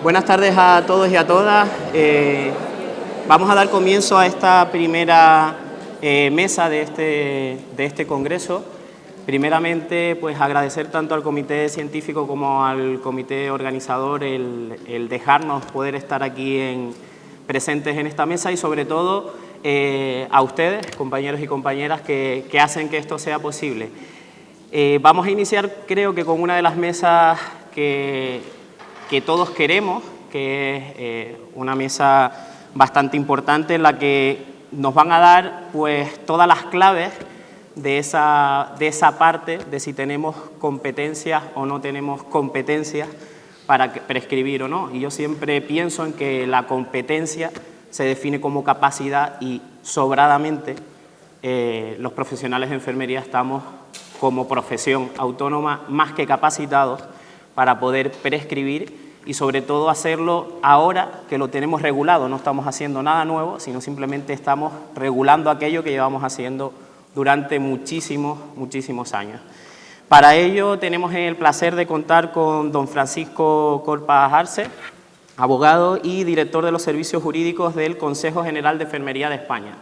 Buenas tardes a todos y a todas. Vamos a dar comienzo a esta primera mesa de este congreso. Primeramente, pues agradecer tanto al comité científico como al comité organizador el dejarnos poder estar aquí presentes en esta mesa y sobre todo a ustedes, compañeros y compañeras, que hacen que esto sea posible. Vamos a iniciar, creo que con una de las mesas que todos queremos, que es una mesa bastante importante en la que nos van a dar pues todas las claves de esa parte de si tenemos competencias o no tenemos competencias para prescribir o no. Y yo siempre pienso en que la competencia se define como capacidad y sobradamente los profesionales de enfermería estamos como profesión autónoma más que capacitados para poder prescribir y sobre todo hacerlo ahora que lo tenemos regulado. No estamos haciendo nada nuevo, sino simplemente estamos regulando aquello que llevamos haciendo durante muchísimos años. Para ello tenemos el placer de contar con don Francisco Corpas Arce, abogado y director de los servicios jurídicos del Consejo General de Enfermería de España.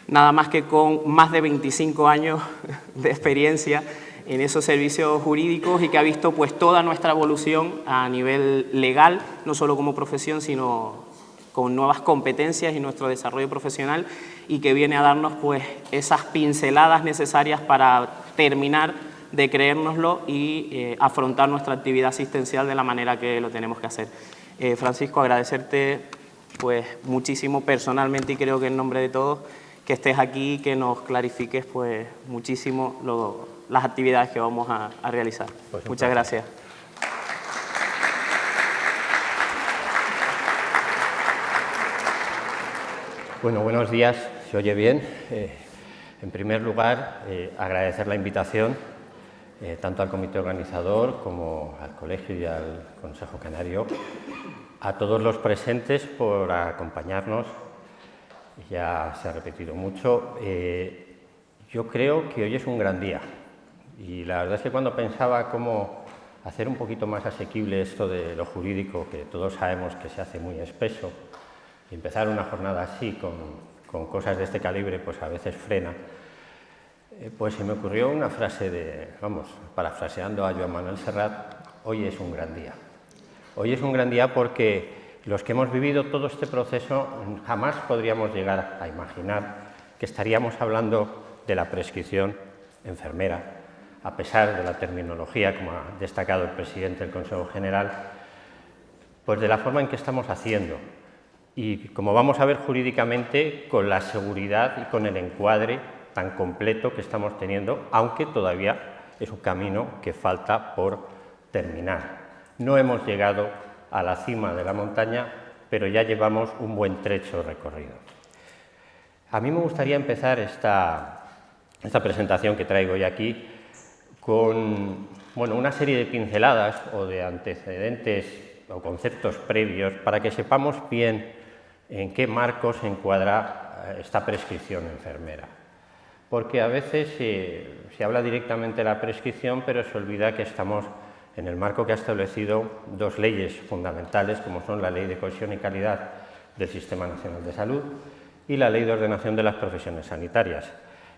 Nada más que con más de 25 años de experiencia en esos servicios jurídicos y que ha visto pues toda nuestra evolución a nivel legal, no solo como profesión, sino con nuevas competencias y nuestro desarrollo profesional, y que viene a darnos pues esas pinceladas necesarias para terminar de creérnoslo y afrontar nuestra actividad asistencial de la manera que lo tenemos que hacer. Francisco, agradecerte pues muchísimo personalmente y creo que en nombre de todos que estés aquí y que nos clarifiques pues muchísimo las actividades que vamos a realizar. Pues muchas gracias. Bueno, buenos días, ¿se oye bien? En primer lugar, agradecer la invitación tanto al comité organizador como al colegio y al Consejo Canario, a todos los presentes por acompañarnos. Ya se ha repetido mucho. Yo creo que hoy es un gran día y la verdad es que cuando pensaba cómo hacer un poquito más asequible esto de lo jurídico, que todos sabemos que se hace muy espeso, y empezar una jornada así con cosas de este calibre pues a veces frena, pues se me ocurrió una frase parafraseando a Joan Manuel Serrat: hoy es un gran día. Hoy es un gran día porque los que hemos vivido todo este proceso jamás podríamos llegar a imaginar que estaríamos hablando de la prescripción enfermera, a pesar de la terminología, como ha destacado el presidente del Consejo General, pues de la forma en que estamos haciendo. Y como vamos a ver jurídicamente, con la seguridad y con el encuadre tan completo que estamos teniendo, aunque todavía es un camino que falta por terminar. No hemos llegado a la cima de la montaña, pero ya llevamos un buen trecho recorrido. A mí me gustaría empezar esta presentación que traigo hoy aquí con una serie de pinceladas o de antecedentes o conceptos previos para que sepamos bien en qué marco se encuadra esta prescripción enfermera. Porque a veces se habla directamente de la prescripción, pero se olvida que estamos en el marco que ha establecido dos leyes fundamentales, como son la Ley de Cohesión y Calidad del Sistema Nacional de Salud y la Ley de Ordenación de las Profesiones Sanitarias.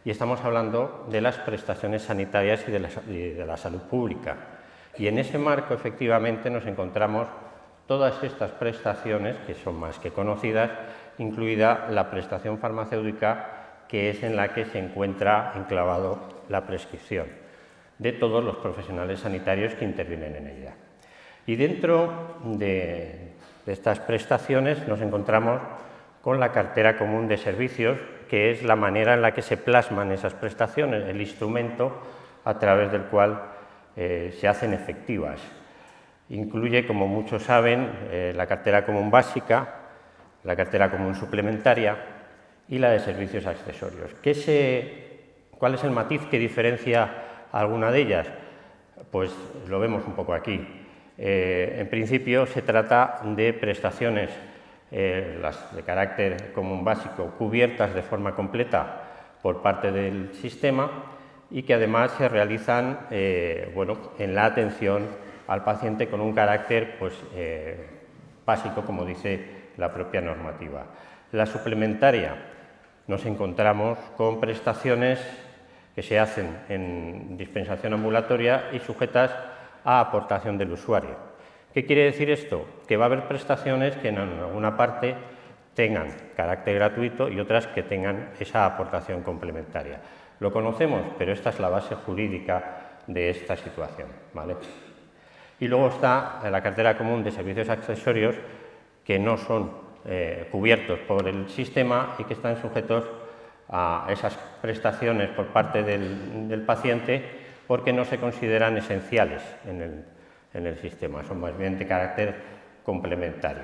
Y estamos hablando de las prestaciones sanitarias y de la salud pública. Y en ese marco, efectivamente, nos encontramos todas estas prestaciones, que son más que conocidas, incluida la prestación farmacéutica, que es en la que se encuentra enclavado la prescripción de todos los profesionales sanitarios que intervienen en ella. Y dentro de estas prestaciones nos encontramos con la cartera común de servicios, que es la manera en la que se plasman esas prestaciones, el instrumento a través del cual se hacen efectivas. Incluye, como muchos saben, la cartera común básica, la cartera común suplementaria y la de servicios accesorios. ¿Cuál es el matiz que diferencia a alguna de ellas? Pues lo vemos un poco aquí. En principio se trata de prestaciones las de carácter común básico cubiertas de forma completa por parte del sistema y que además se realizan en la atención al paciente con un carácter básico, como dice la propia normativa. La suplementaria, nos encontramos con prestaciones que se hacen en dispensación ambulatoria y sujetas a aportación del usuario. ¿Qué quiere decir esto? Que va a haber prestaciones que en alguna parte tengan carácter gratuito y otras que tengan esa aportación complementaria. Lo conocemos, pero esta es la base jurídica de esta situación, ¿vale? Y luego está la cartera común de servicios accesorios que no son cubiertos por el sistema y que están sujetos a esas prestaciones por parte del paciente porque no se consideran esenciales en el sistema, son más bien de carácter complementario.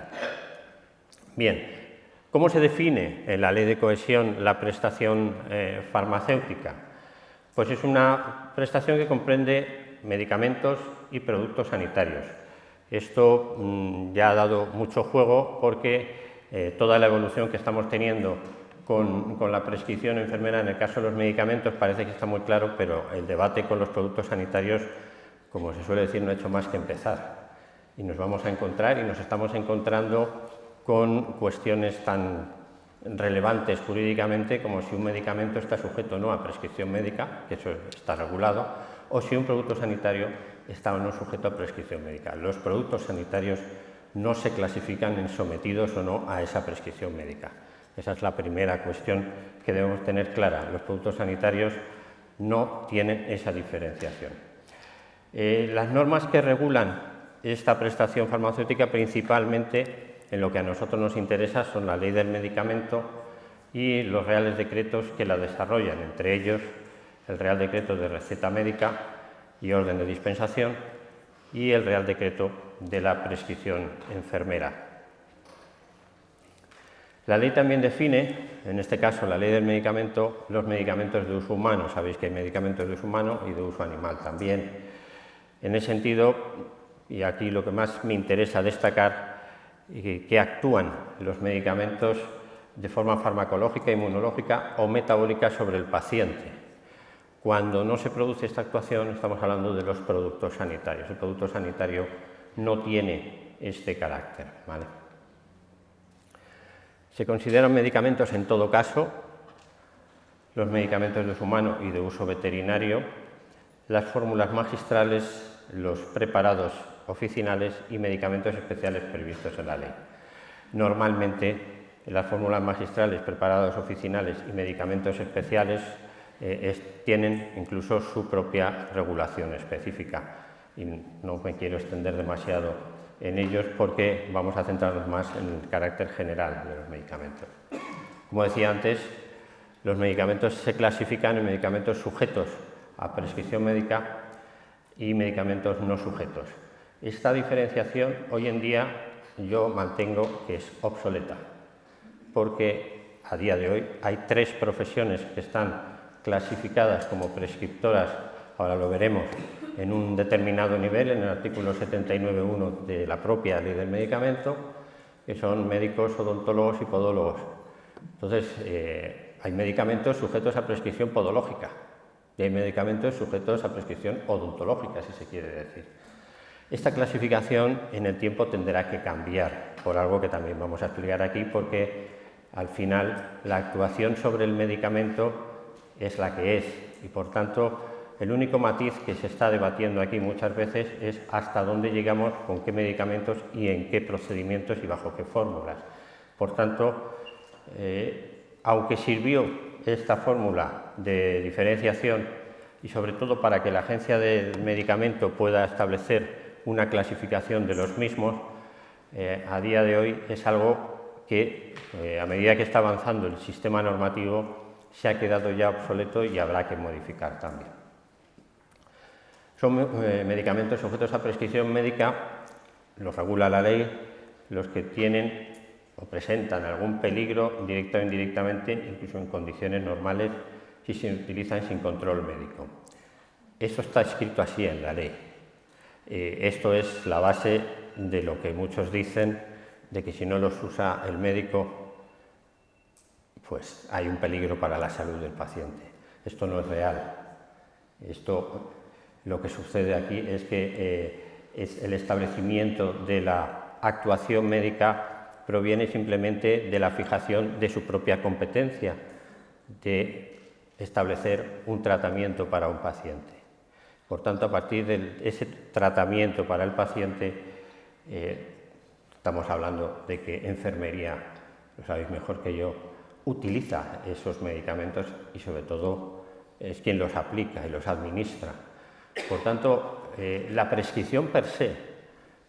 Bien, ¿cómo se define en la Ley de Cohesión la prestación farmacéutica? Pues es una prestación que comprende medicamentos y productos sanitarios. Esto ya ha dado mucho juego porque toda la evolución que estamos teniendo con la prescripción enfermera en el caso de los medicamentos parece que está muy claro, pero el debate con los productos sanitarios, como se suele decir, no ha hecho más que empezar. Y nos vamos a encontrar y nos estamos encontrando con cuestiones tan relevantes jurídicamente como si un medicamento está sujeto o no a prescripción médica, que eso está regulado, o si un producto sanitario está o no sujeto a prescripción médica. Los productos sanitarios no se clasifican en sometidos o no a esa prescripción médica. Esa es la primera cuestión que debemos tener clara. Los productos sanitarios no tienen esa diferenciación. Las normas que regulan esta prestación farmacéutica principalmente en lo que a nosotros nos interesa son la Ley del Medicamento y los reales decretos que la desarrollan, entre ellos el Real Decreto de Receta Médica y Orden de Dispensación y el Real Decreto de la Prescripción Enfermera. La ley también define, en este caso la Ley del Medicamento, los medicamentos de uso humano. Sabéis que hay medicamentos de uso humano y de uso animal también. En ese sentido, y aquí lo que más me interesa destacar, que actúan los medicamentos de forma farmacológica, inmunológica o metabólica sobre el paciente. Cuando no se produce esta actuación estamos hablando de los productos sanitarios. El producto sanitario no tiene este carácter, ¿vale? Se consideran medicamentos en todo caso los medicamentos de uso humano y de uso veterinario, las fórmulas magistrales, los preparados oficinales y medicamentos especiales previstos en la ley. Normalmente, las fórmulas magistrales, preparados oficinales y medicamentos especiales tienen incluso su propia regulación específica y no me quiero extender demasiado en ellos porque vamos a centrarnos más en el carácter general de los medicamentos. Como decía antes, los medicamentos se clasifican en medicamentos sujetos a prescripción médica y medicamentos no sujetos. Esta diferenciación hoy en día yo mantengo que es obsoleta, porque a día de hoy hay 3 profesiones que están clasificadas como prescriptoras, ahora lo veremos, en un determinado nivel, en el artículo 79.1 de la propia Ley del Medicamento, que son médicos, odontólogos y podólogos. Entonces, hay medicamentos sujetos a prescripción podológica y hay medicamentos sujetos a prescripción odontológica, si se quiere decir. Esta clasificación en el tiempo tendrá que cambiar, por algo que también vamos a explicar aquí, porque al final la actuación sobre el medicamento es la que es y por tanto el único matiz que se está debatiendo aquí muchas veces es hasta dónde llegamos, con qué medicamentos y en qué procedimientos y bajo qué fórmulas. Por tanto, aunque sirvió esta fórmula de diferenciación y sobre todo para que la Agencia del Medicamento pueda establecer una clasificación de los mismos, a día de hoy es algo que a medida que está avanzando el sistema normativo se ha quedado ya obsoleto y habrá que modificar también. Son medicamentos sujetos a prescripción médica, los regula la ley, los que tienen o presentan algún peligro directa o indirectamente, incluso en condiciones normales, si se utilizan sin control médico. Eso está escrito así en la ley. Esto es la base de lo que muchos dicen, de que si no los usa el médico, pues hay un peligro para la salud del paciente. Esto no es real. Lo que sucede aquí es que es el establecimiento de la actuación médica proviene simplemente de la fijación de su propia competencia de establecer un tratamiento para un paciente. Por tanto, a partir de ese tratamiento para el paciente, estamos hablando de que enfermería, lo sabéis mejor que yo, utiliza esos medicamentos y sobre todo es quien los aplica y los administra. Por tanto, la prescripción per se,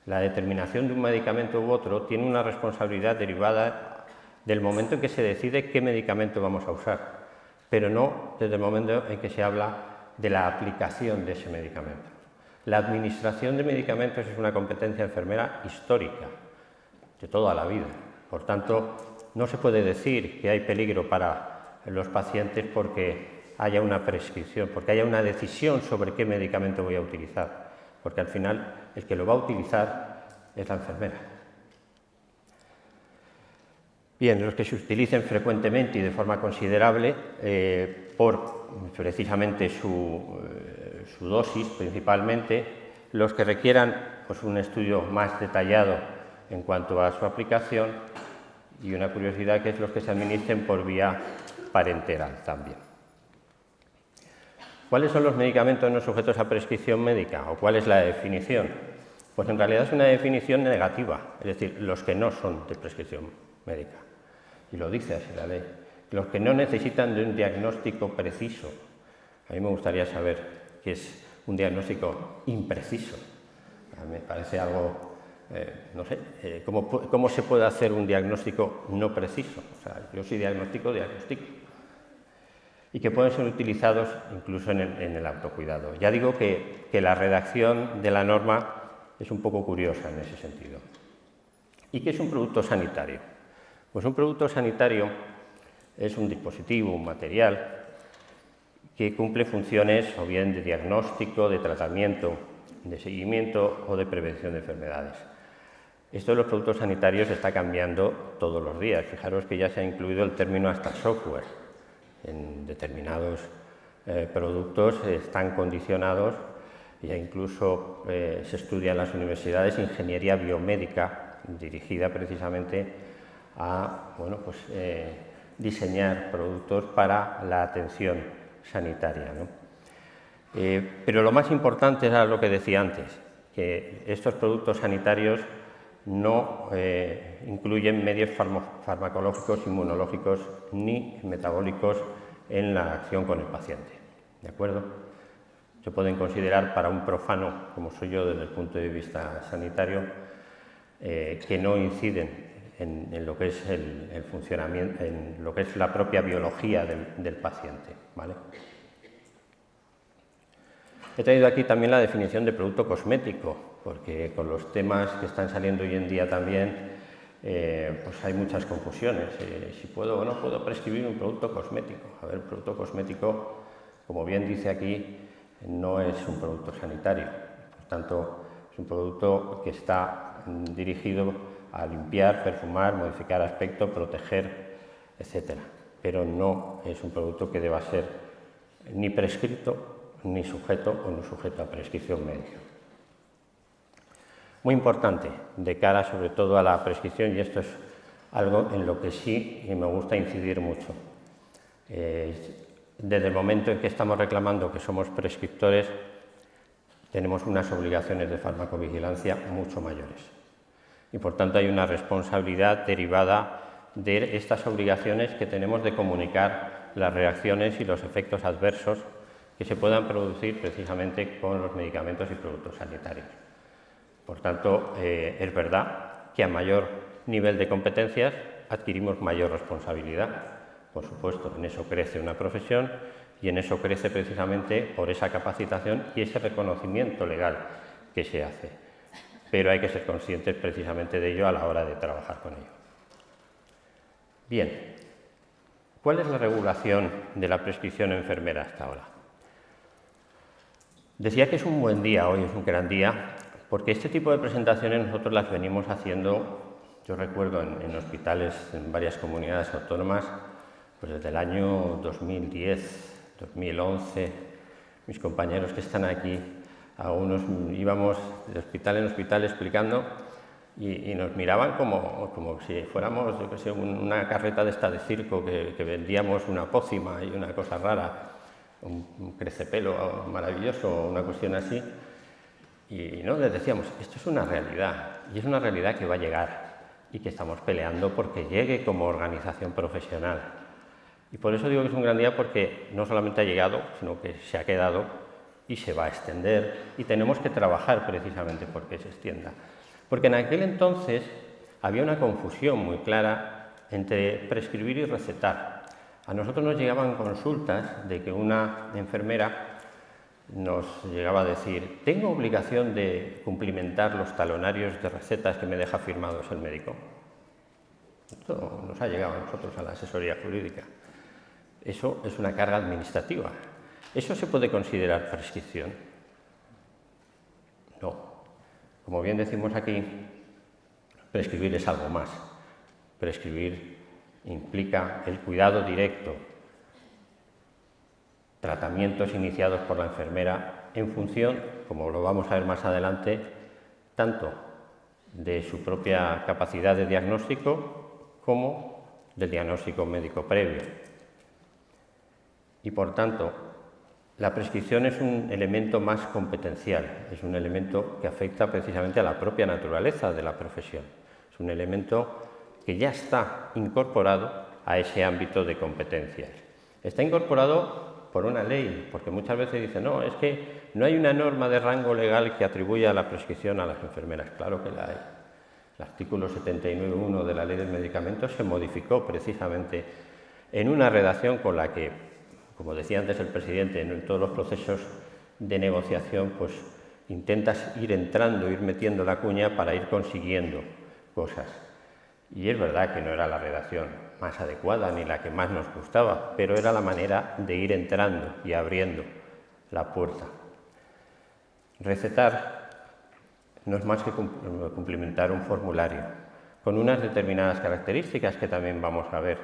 la determinación de un medicamento u otro, tiene una responsabilidad derivada del momento en que se decide qué medicamento vamos a usar, pero no desde el momento en que se habla de la aplicación de ese medicamento. La administración de medicamentos es una competencia enfermera histórica, de toda la vida. Por tanto, no se puede decir que hay peligro para los pacientes porque haya una prescripción, porque haya una decisión sobre qué medicamento voy a utilizar, porque al final el que lo va a utilizar es la enfermera. Bien, los que se utilicen frecuentemente y de forma considerable por precisamente su dosis principalmente, los que requieran pues, un estudio más detallado en cuanto a su aplicación y una curiosidad que es los que se administren por vía parenteral también. ¿Cuáles son los medicamentos no sujetos a prescripción médica o cuál es la definición? Pues en realidad es una definición negativa, es decir, los que no son de prescripción médica. Y lo dice así la ley. Los que no necesitan de un diagnóstico preciso. A mí me gustaría saber qué es un diagnóstico impreciso. A mí me parece algo, no sé, ¿cómo se puede hacer un diagnóstico no preciso? O sea, yo si diagnostico. Y que pueden ser utilizados incluso en el autocuidado. Ya digo que la redacción de la norma es un poco curiosa en ese sentido. ¿Y qué es un producto sanitario? Pues un producto sanitario es un dispositivo, un material que cumple funciones o bien de diagnóstico, de tratamiento, de seguimiento o de prevención de enfermedades. Esto de los productos sanitarios está cambiando todos los días. Fijaros que ya se ha incluido el término hasta software. En determinados productos están condicionados e incluso se estudia en las universidades ingeniería biomédica dirigida precisamente a diseñar productos para la atención sanitaria, ¿no? Pero lo más importante era lo que decía antes, que estos productos sanitarios no incluyen medios farmacológicos, inmunológicos ni metabólicos en la acción con el paciente, ¿de acuerdo? Se pueden considerar para un profano, como soy yo desde el punto de vista sanitario, que no inciden en lo que es el funcionamiento, en lo que es la propia biología del paciente, ¿vale? He traído aquí también la definición de producto cosmético, porque con los temas que están saliendo hoy en día también, pues hay muchas confusiones. Si puedo o no puedo prescribir un producto cosmético. A ver, el producto cosmético, como bien dice aquí, no es un producto sanitario. Por tanto, es un producto que está dirigido a limpiar, perfumar, modificar aspecto, proteger, etc. Pero no es un producto que deba ser ni prescrito, ni sujeto o no sujeto a prescripción médica. Muy importante, de cara sobre todo a la prescripción, y esto es algo en lo que sí me gusta incidir mucho. Desde el momento en que estamos reclamando que somos prescriptores, tenemos unas obligaciones de farmacovigilancia mucho mayores. Y por tanto hay una responsabilidad derivada de estas obligaciones que tenemos de comunicar las reacciones y los efectos adversos que se puedan producir precisamente con los medicamentos y productos sanitarios. Por tanto, es verdad que a mayor nivel de competencias adquirimos mayor responsabilidad. Por supuesto, en eso crece una profesión y en eso crece precisamente por esa capacitación y ese reconocimiento legal que se hace. Pero hay que ser conscientes precisamente de ello a la hora de trabajar con ello. Bien, ¿cuál es la regulación de la prescripción enfermera hasta ahora? Decía que es un buen día, hoy es un gran día, porque este tipo de presentaciones nosotros las venimos haciendo, yo recuerdo en hospitales en varias comunidades autónomas, pues desde el año 2010, 2011, mis compañeros que están aquí, algunos íbamos de hospital en hospital explicando y nos miraban como si fuéramos, yo qué sé, una carreta de esta de circo que vendíamos una pócima y una cosa rara, un crecepelo maravilloso, una cuestión así. Y no, les decíamos, esto es una realidad, y es una realidad que va a llegar, y que estamos peleando porque llegue como organización profesional. Y por eso digo que es un gran día, porque no solamente ha llegado, sino que se ha quedado y se va a extender, y tenemos que trabajar precisamente porque se extienda. Porque en aquel entonces había una confusión muy clara entre prescribir y recetar. A nosotros nos llegaban consultas de que una enfermera nos llegaba a decir: tengo obligación de cumplimentar los talonarios de recetas que me deja firmados el médico. Esto nos ha llegado a nosotros, a la asesoría jurídica. Eso es una carga administrativa. ¿Eso se puede considerar prescripción? No. Como bien decimos aquí, prescribir es algo más. Prescribir implica el cuidado directo, tratamientos iniciados por la enfermera en función, como lo vamos a ver más adelante, tanto de su propia capacidad de diagnóstico como del diagnóstico médico previo. Y por tanto, la prescripción es un elemento más competencial, es un elemento que afecta precisamente a la propia naturaleza de la profesión. Es un elemento que ya está incorporado a ese ámbito de competencias. Está incorporado por una ley, porque muchas veces dicen, no, es que no hay una norma de rango legal que atribuya la prescripción a las enfermeras. Claro que la hay. El artículo 79.1 de la Ley del Medicamento se modificó precisamente en una redacción con la que, como decía antes el presidente, en todos los procesos de negociación, pues intentas ir entrando, ir metiendo la cuña para ir consiguiendo cosas. Y es verdad que no era la redacción más adecuada ni la que más nos gustaba, pero era la manera de ir entrando y abriendo la puerta. Recetar no es más que cumplimentar un formulario con unas determinadas características que también vamos a ver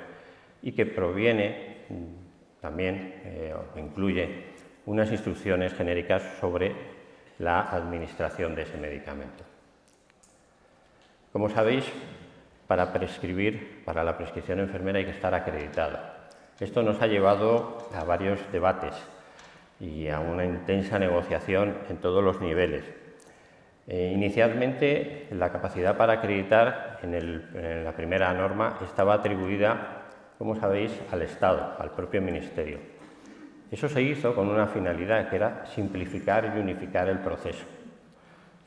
y que proviene también, incluye unas instrucciones genéricas sobre la administración de ese medicamento. Como sabéis, para prescribir, para la prescripción enfermera hay que estar acreditada. Esto nos ha llevado a varios debates y a una intensa negociación en todos los niveles. Inicialmente, la capacidad para acreditar en la primera norma estaba atribuida, como sabéis, al Estado, al propio Ministerio. Eso se hizo con una finalidad, que era simplificar y unificar el proceso.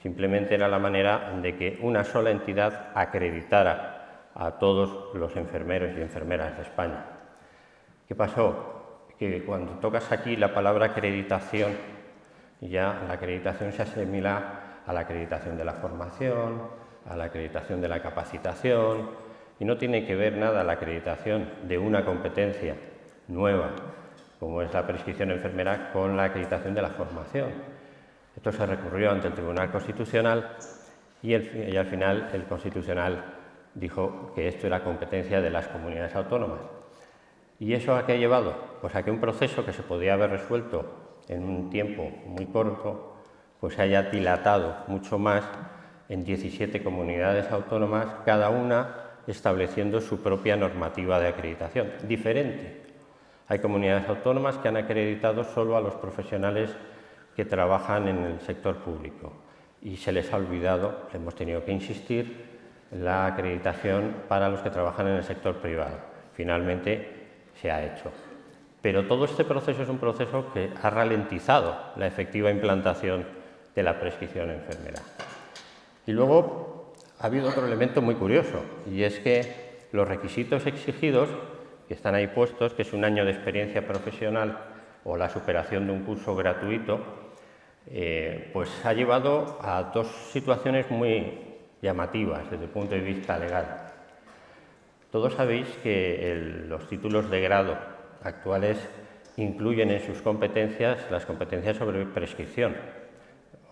Simplemente era la manera de que una sola entidad acreditara a todos los enfermeros y enfermeras de España. ¿Qué pasó? Que cuando tocas aquí la palabra acreditación, ya la acreditación se asimila a la acreditación de la formación, a la acreditación de la capacitación, y no tiene que ver nada la acreditación de una competencia nueva, como es la prescripción enfermera, con la acreditación de la formación. Esto se recurrió ante el Tribunal Constitucional y al final el Constitucional dijo que esto era competencia de las comunidades autónomas. ¿Y eso a qué ha llevado? Pues a que un proceso que se podía haber resuelto en un tiempo muy corto, pues se haya dilatado mucho más en 17 comunidades autónomas, cada una estableciendo su propia normativa de acreditación, diferente. Hay comunidades autónomas que han acreditado solo a los profesionales que trabajan en el sector público y se les ha olvidado, hemos tenido que insistir, la acreditación para los que trabajan en el sector privado. Finalmente se ha hecho. Pero todo este proceso es un proceso que ha ralentizado la efectiva implantación de la prescripción enfermera. Y luego ha habido otro elemento muy curioso, y es que los requisitos exigidos, que están ahí puestos, que es un año de experiencia profesional o la superación de un curso gratuito, pues ha llevado a dos situaciones muy llamativas desde el punto de vista legal. Todos sabéis que los títulos de grado actuales incluyen en sus competencias las competencias sobre prescripción,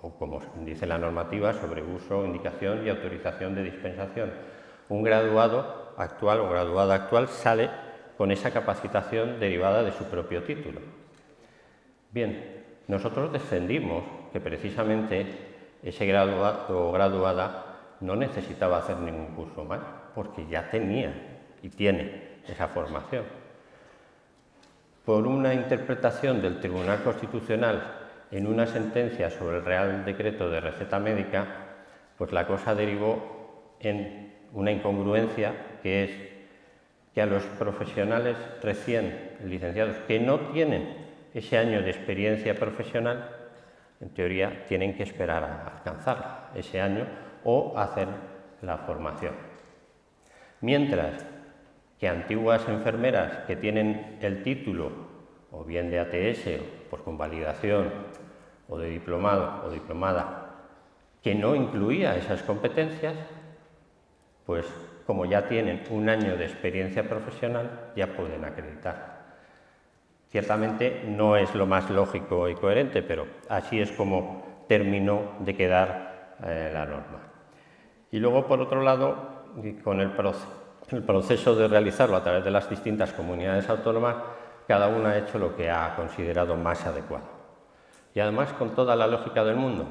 o como dice la normativa, sobre uso, indicación y autorización de dispensación. Un graduado actual o graduada actual sale con esa capacitación derivada de su propio título. Bien, nosotros defendimos que precisamente ese graduado o graduada no necesitaba hacer ningún curso más, porque ya tenía y tiene esa formación. Por una interpretación del Tribunal Constitucional en una sentencia sobre el Real Decreto de receta médica, pues la cosa derivó en una incongruencia, que es que a los profesionales recién licenciados que no tienen ese año de experiencia profesional, en teoría tienen que esperar a alcanzar ese año o hacer la formación. Mientras que antiguas enfermeras que tienen el título o bien de ATS o por convalidación o de diplomado o diplomada que no incluía esas competencias, pues como ya tienen un año de experiencia profesional, ya pueden acreditar. Ciertamente no es lo más lógico y coherente, pero así es como terminó de quedar la norma. Y luego, por otro lado, con el proceso de realizarlo a través de las distintas comunidades autónomas, cada una ha hecho lo que ha considerado más adecuado. Y además con toda la lógica del mundo.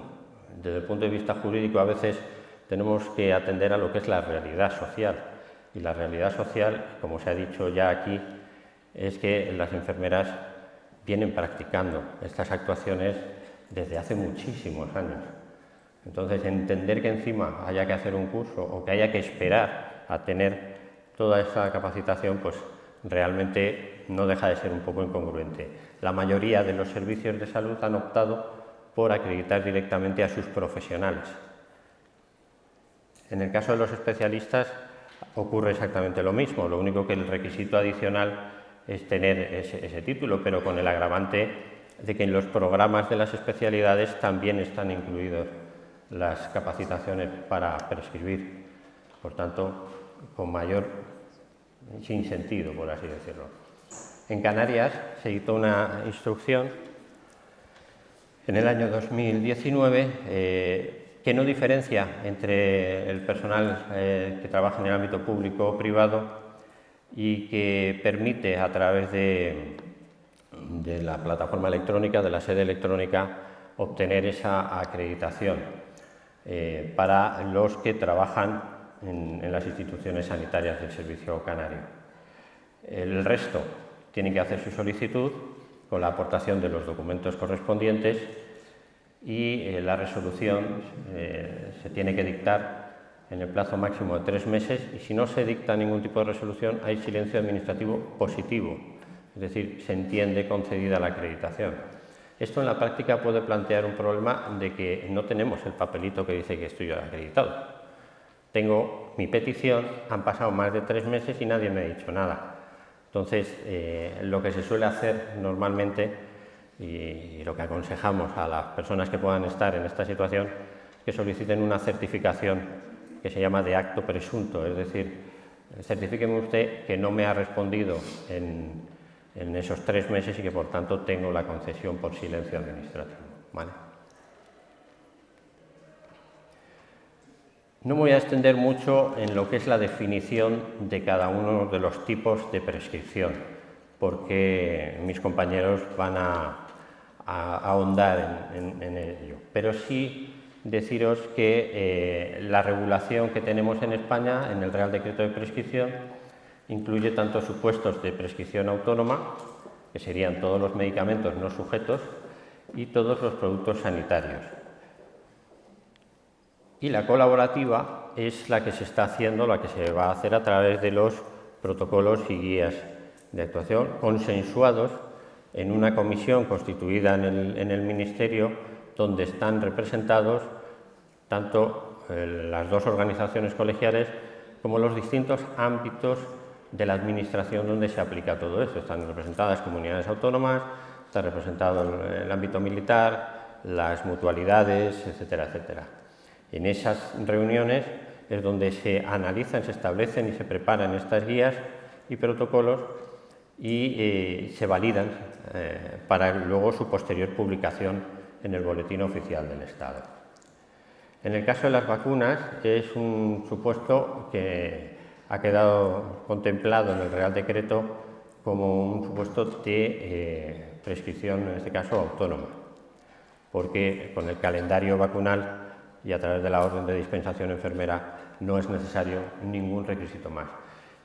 Desde el punto de vista jurídico, a veces tenemos que atender a lo que es la realidad social. Y la realidad social, como se ha dicho ya aquí, es que las enfermeras vienen practicando estas actuaciones desde hace muchísimos años. Entonces, entender que encima haya que hacer un curso o que haya que esperar a tener toda esa capacitación, pues realmente no deja de ser un poco incongruente. La mayoría de los servicios de salud han optado por acreditar directamente a sus profesionales. En el caso de los especialistas ocurre exactamente lo mismo, lo único que el requisito adicional es tener ese título, pero con el agravante de que en los programas de las especialidades también están incluidos las capacitaciones para prescribir, por tanto, con mayor sinsentido, por así decirlo. En Canarias se dictó una instrucción en el año 2019 que no diferencia entre el personal que trabaja en el ámbito público o privado y que permite, a través de la plataforma electrónica, de la sede electrónica, obtener esa acreditación para los que trabajan en las instituciones sanitarias del Servicio Canario. El resto tienen que hacer su solicitud con la aportación de los documentos correspondientes y la resolución se tiene que dictar en el plazo máximo de 3 meses y si no se dicta ningún tipo de resolución hay silencio administrativo positivo, es decir, se entiende concedida la acreditación. Esto en la práctica puede plantear un problema de que no tenemos el papelito que dice que estoy acreditado. Tengo mi petición, han pasado más de 3 meses y nadie me ha dicho nada. Entonces, lo que se suele hacer normalmente y lo que aconsejamos a las personas que puedan estar en esta situación es que soliciten una certificación que se llama de acto presunto, es decir, certifíqueme usted que no me ha respondido en esos 3 meses y que por tanto tengo la concesión por silencio administrativo, ¿vale? No me voy a extender mucho en lo que es la definición de cada uno de los tipos de prescripción, porque mis compañeros van a ahondar en ello, pero sí deciros que la regulación que tenemos en España, en el Real Decreto de Prescripción, incluye tanto supuestos de prescripción autónoma, que serían todos los medicamentos no sujetos, y todos los productos sanitarios. Y la colaborativa es la que se está haciendo, la que se va a hacer a través de los protocolos y guías de actuación consensuados en una comisión constituida en el Ministerio, donde están representados tanto las dos organizaciones colegiales como los distintos ámbitos de la Administración donde se aplica todo esto. Están representadas comunidades autónomas, está representado el ámbito militar, las mutualidades, etcétera, etcétera. En esas reuniones es donde se analizan, se establecen y se preparan estas guías y protocolos y se validan para luego su posterior publicación en el Boletín Oficial del Estado. En el caso de las vacunas es un supuesto que ha quedado contemplado en el Real Decreto como un supuesto de prescripción, en este caso autónoma, porque con el calendario vacunal y a través de la orden de dispensación enfermera no es necesario ningún requisito más.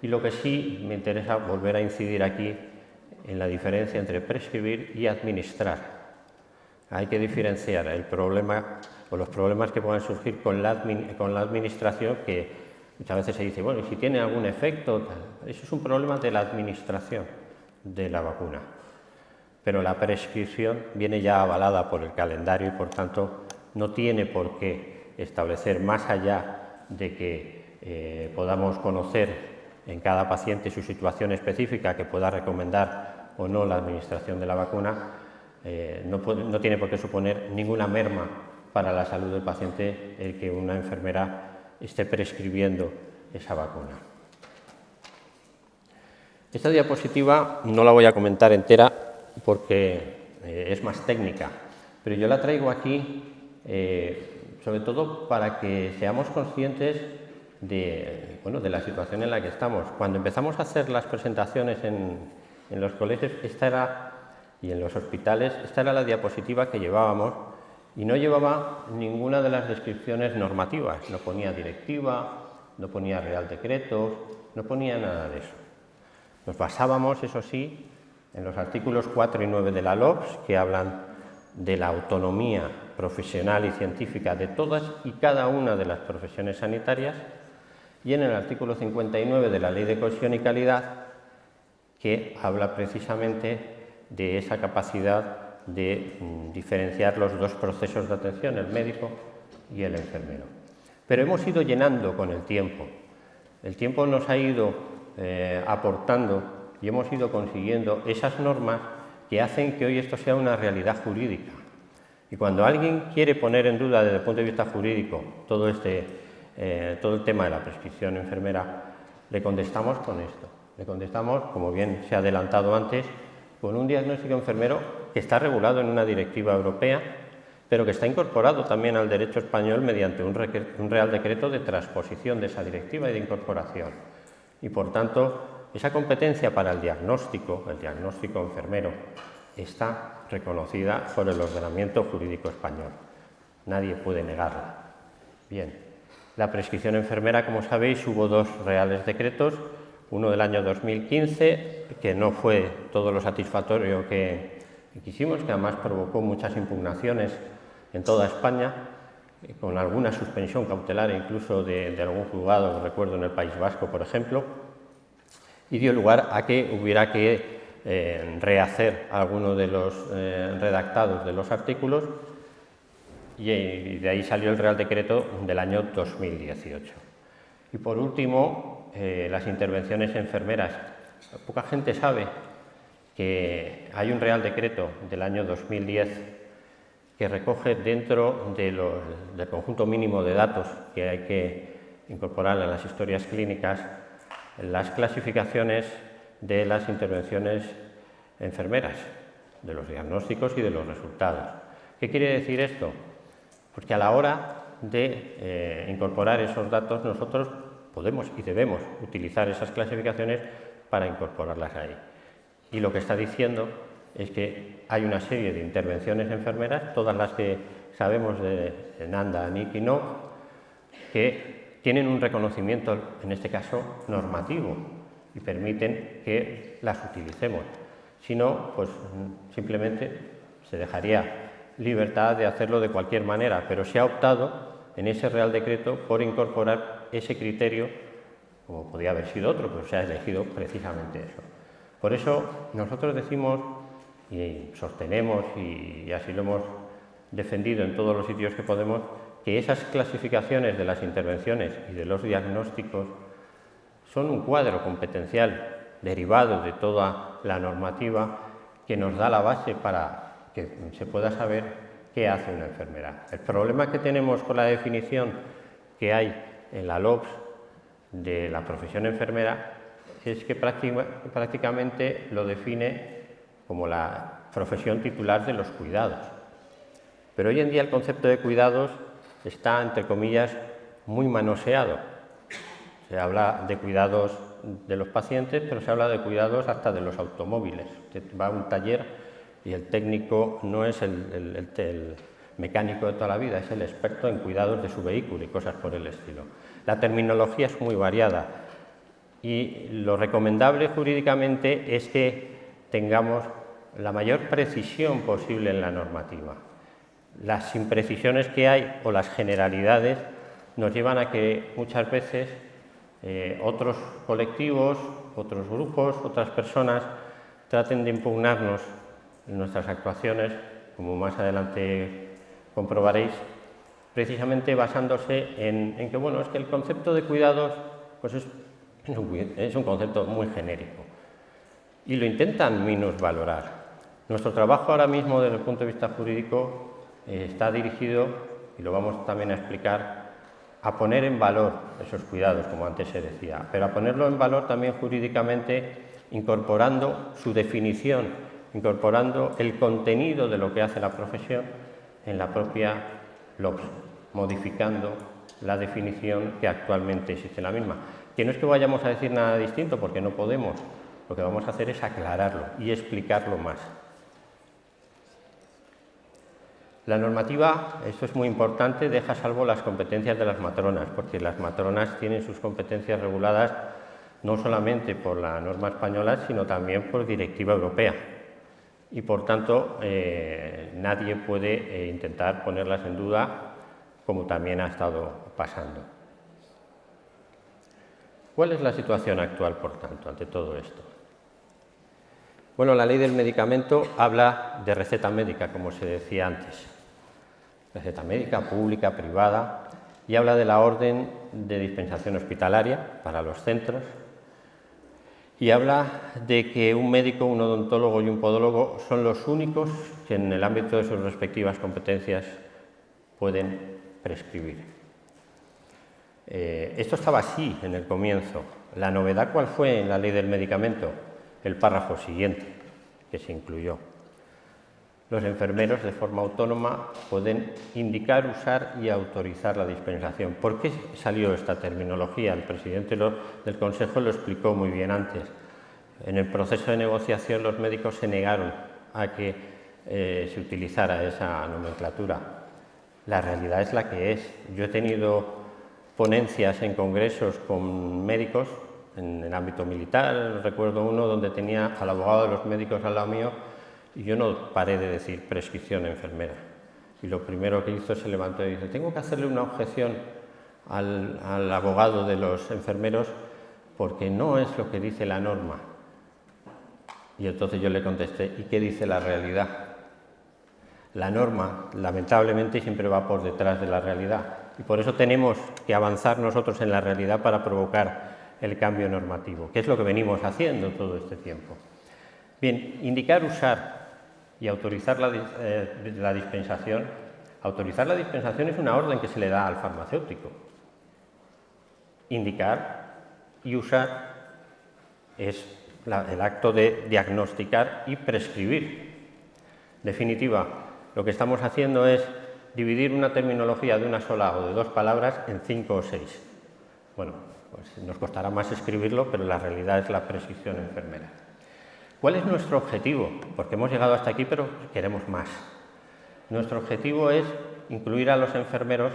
Y lo que sí me interesa volver a incidir aquí en la diferencia entre prescribir y administrar. Hay que diferenciar el problema o los problemas que pueden surgir con la administración, que muchas veces se dice, bueno, ¿y si tiene algún efecto? Eso es un problema de la administración de la vacuna. Pero la prescripción viene ya avalada por el calendario y, por tanto, no tiene por qué establecer, más allá de que podamos conocer en cada paciente su situación específica que pueda recomendar o no la administración de la vacuna, no tiene por qué suponer ninguna merma para la salud del paciente el que una enfermera esté prescribiendo esa vacuna. Esta diapositiva no la voy a comentar entera porque es más técnica, pero yo la traigo aquí sobre todo para que seamos conscientes de la situación en la que estamos. Cuando empezamos a hacer las presentaciones en los colegios y en los hospitales, esta era la diapositiva que llevábamos y no llevaba ninguna de las descripciones normativas, no ponía directiva, no ponía real decreto, no ponía nada de eso. Nos basábamos, eso sí, en los artículos 4 y 9 de la LOPS, que hablan de la autonomía profesional y científica de todas y cada una de las profesiones sanitarias, y en el artículo 59 de la Ley de Cohesión y Calidad, que habla precisamente de esa capacidad de diferenciar los dos procesos de atención, el médico y el enfermero. Pero hemos ido llenando con el tiempo. El tiempo nos ha ido aportando y hemos ido consiguiendo esas normas que hacen que hoy esto sea una realidad jurídica. Y cuando alguien quiere poner en duda desde el punto de vista jurídico todo el tema de la prescripción enfermera, le contestamos con esto. Le contestamos, como bien se ha adelantado antes, con un diagnóstico enfermero que está regulado en una directiva europea, pero que está incorporado también al derecho español mediante un Real Decreto de transposición de esa directiva y de incorporación. Y, por tanto, esa competencia para el diagnóstico enfermero, está reconocida por el ordenamiento jurídico español. Nadie puede negarla. Bien, la prescripción enfermera, como sabéis, hubo dos reales decretos, uno del año 2015, que no fue todo lo satisfactorio que quisimos, que además provocó muchas impugnaciones en toda España, con alguna suspensión cautelar incluso de algún juzgado, recuerdo en el País Vasco, por ejemplo, y dio lugar a que hubiera que rehacer algunos de los redactados de los artículos, y de ahí salió el Real Decreto del año 2018. Y por último, las intervenciones enfermeras. Poca gente sabe que hay un Real Decreto del año 2010 que recoge dentro del conjunto mínimo de datos que hay que incorporar en las historias clínicas las clasificaciones de las intervenciones enfermeras, de los diagnósticos y de los resultados. ¿Qué quiere decir esto? Pues que a la hora de incorporar esos datos nosotros podemos y debemos utilizar esas clasificaciones para incorporarlas ahí. Y lo que está diciendo es que hay una serie de intervenciones enfermeras, todas las que sabemos de NANDA, NIC y NOC, que tienen un reconocimiento, en este caso, normativo, y permiten que las utilicemos. Si no, pues simplemente se dejaría libertad de hacerlo de cualquier manera, pero se ha optado en ese Real Decreto por incorporar ese criterio, como podía haber sido otro, pero se ha elegido precisamente eso. Por eso nosotros decimos y sostenemos, y así lo hemos defendido en todos los sitios que podemos, que esas clasificaciones de las intervenciones y de los diagnósticos son un cuadro competencial derivado de toda la normativa que nos da la base para que se pueda saber qué hace una enfermera. El problema que tenemos con la definición que hay en la LOPS de la profesión enfermera es que prácticamente lo define como la profesión titular de los cuidados. Pero hoy en día el concepto de cuidados está, entre comillas, muy manoseado. Se habla de cuidados de los pacientes, pero se habla de cuidados hasta de los automóviles. Usted va a un taller y el técnico no es el mecánico de toda la vida, es el experto en cuidados de su vehículo y cosas por el estilo. La terminología es muy variada y lo recomendable jurídicamente es que tengamos la mayor precisión posible en la normativa. Las imprecisiones que hay o las generalidades nos llevan a que muchas veces otros colectivos, otros grupos, otras personas traten de impugnarnos en nuestras actuaciones, como más adelante comprobaréis, precisamente basándose en que, bueno, es que el concepto de cuidados pues es un concepto muy genérico y lo intentan minusvalorar. Nuestro trabajo ahora mismo desde el punto de vista jurídico está dirigido, y lo vamos también a explicar, a poner en valor esos cuidados, como antes se decía, pero a ponerlo en valor también jurídicamente incorporando su definición, incorporando el contenido de lo que hace la profesión en la propia LOPS, modificando la definición que actualmente existe en la misma. Que no es que vayamos a decir nada distinto, porque no podemos, lo que vamos a hacer es aclararlo y explicarlo más. La normativa, esto es muy importante, deja a salvo las competencias de las matronas, porque las matronas tienen sus competencias reguladas no solamente por la norma española, sino también por directiva europea. Y por tanto, nadie puede intentar ponerlas en duda, como también ha estado pasando. ¿Cuál es la situación actual, por tanto, ante todo esto? Bueno, la ley del medicamento habla de receta médica, como se decía antes. Receta médica, pública, privada, y habla de la orden de dispensación hospitalaria para los centros, y habla de que un médico, un odontólogo y un podólogo son los únicos que en el ámbito de sus respectivas competencias pueden prescribir. Esto estaba así en el comienzo. La novedad, ¿cuál fue en la ley del medicamento? El párrafo siguiente que se incluyó. Los enfermeros de forma autónoma pueden indicar, usar y autorizar la dispensación. ¿Por qué salió esta terminología? El presidente del Consejo lo explicó muy bien antes. En el proceso de negociación los médicos se negaron a que se utilizara esa nomenclatura. La realidad es la que es. Yo he tenido ponencias en congresos con médicos en el ámbito militar. Recuerdo uno donde tenía al abogado de los médicos al lado mío y yo no paré de decir prescripción enfermera. Y lo primero que hizo se levantó y dice: tengo que hacerle una objeción al abogado de los enfermeros porque no es lo que dice la norma. Y entonces yo le contesté: ¿y qué dice la realidad? La norma, lamentablemente, siempre va por detrás de la realidad. Y por eso tenemos que avanzar nosotros en la realidad para provocar el cambio normativo, que es lo que venimos haciendo todo este tiempo. Bien, indicar, usar y autorizar la dispensación. Autorizar la dispensación es una orden que se le da al farmacéutico. Indicar y usar es el acto de diagnosticar y prescribir. En definitiva, lo que estamos haciendo es dividir una terminología de una sola o de dos palabras en 5 o 6. Bueno, pues nos costará más escribirlo, pero la realidad es la prescripción enfermera. ¿Cuál es nuestro objetivo? Porque hemos llegado hasta aquí, pero queremos más. Nuestro objetivo es incluir a los enfermeros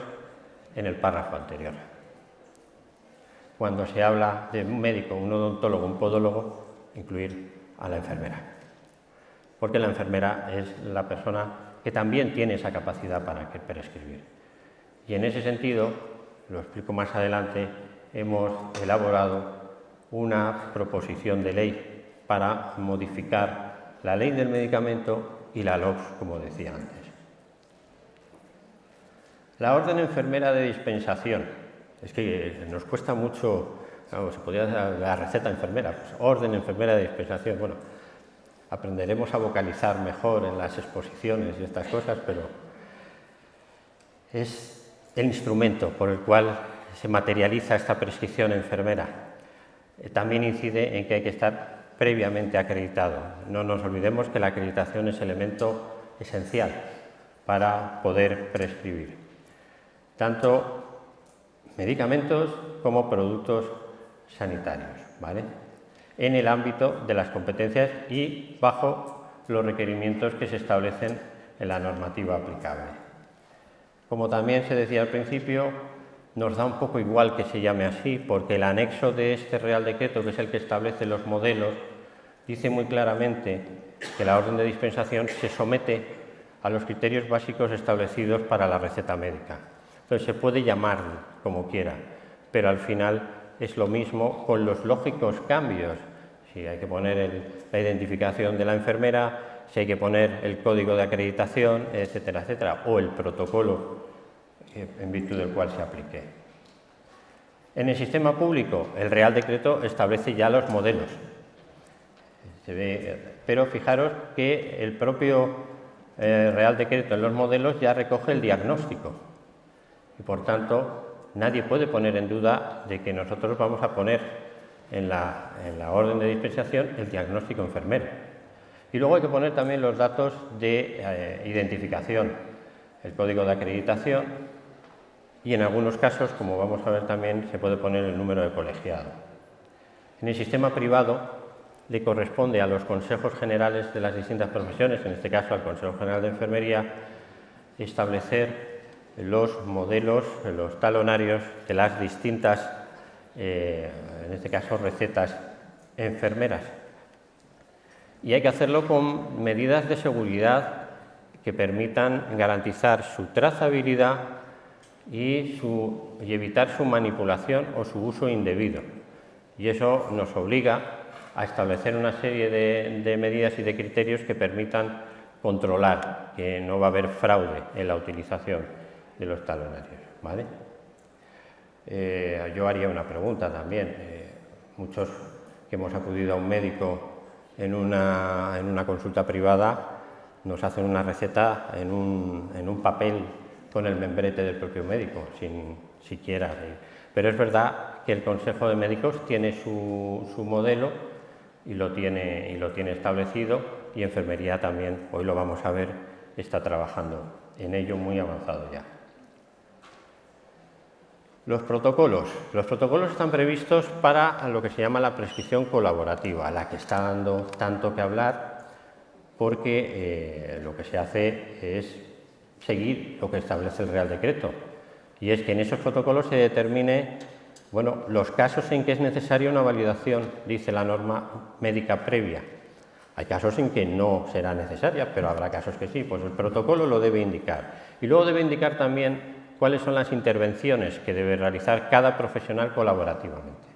en el párrafo anterior. Cuando se habla de un médico, un odontólogo, un podólogo, incluir a la enfermera. Porque la enfermera es la persona que también tiene esa capacidad para prescribir. Y en ese sentido, lo explico más adelante, hemos elaborado una proposición de ley para modificar la ley del medicamento y la LOPS, como decía antes. La orden enfermera de dispensación. Es que nos cuesta mucho, claro, se podría dar la receta enfermera, pues, orden enfermera de dispensación. Bueno, aprenderemos a vocalizar mejor en las exposiciones y estas cosas, pero es el instrumento por el cual se materializa esta prescripción enfermera. También incide en que hay que estar previamente acreditado. No nos olvidemos que la acreditación es elemento esencial para poder prescribir tanto medicamentos como productos sanitarios, ¿vale? En el ámbito de las competencias y bajo los requerimientos que se establecen en la normativa aplicable. Como también se decía al principio, nos da un poco igual que se llame así, porque el anexo de este Real Decreto, que es el que establece los modelos, dice muy claramente que la orden de dispensación se somete a los criterios básicos establecidos para la receta médica. Entonces se puede llamar como quiera, pero al final es lo mismo con los lógicos cambios. Si hay que poner la identificación de la enfermera, si hay que poner el código de acreditación, etcétera, etcétera, o el protocolo en virtud del cual se aplique. En el sistema público, el Real Decreto establece ya los modelos. Pero fijaros que el propio Real Decreto en los modelos ya recoge el diagnóstico. Y por tanto, nadie puede poner en duda de que nosotros vamos a poner en la orden de dispensación el diagnóstico enfermero. Y luego hay que poner también los datos de identificación, el código de acreditación y en algunos casos, como vamos a ver también, se puede poner el número de colegiado. En el sistema privado le corresponde a los consejos generales de las distintas profesiones, en este caso al Consejo General de Enfermería, establecer los modelos, los talonarios de las distintas, en este caso, recetas enfermeras. Y hay que hacerlo con medidas de seguridad que permitan garantizar su trazabilidad y evitar su manipulación o su uso indebido. Y eso nos obliga a establecer una serie de medidas y de criterios que permitan controlar que no va a haber fraude en la utilización de los talonarios, ¿vale? Yo haría una pregunta también. Muchos que hemos acudido a un médico en una consulta privada nos hacen una receta en un papel con el membrete del propio médico, sin siquiera. Pero es verdad que el Consejo de Médicos tiene su modelo y lo tiene establecido, y Enfermería también, hoy lo vamos a ver, está trabajando en ello muy avanzado ya. Los protocolos están previstos para lo que se llama la prescripción colaborativa, la que está dando tanto que hablar, porque lo que se hace es seguir lo que establece el Real Decreto, y es que en esos protocolos se determine, bueno, los casos en que es necesaria una validación, dice la norma médica previa. Hay casos en que no será necesaria, pero habrá casos que sí, pues el protocolo lo debe indicar. Y luego debe indicar también cuáles son las intervenciones que debe realizar cada profesional colaborativamente.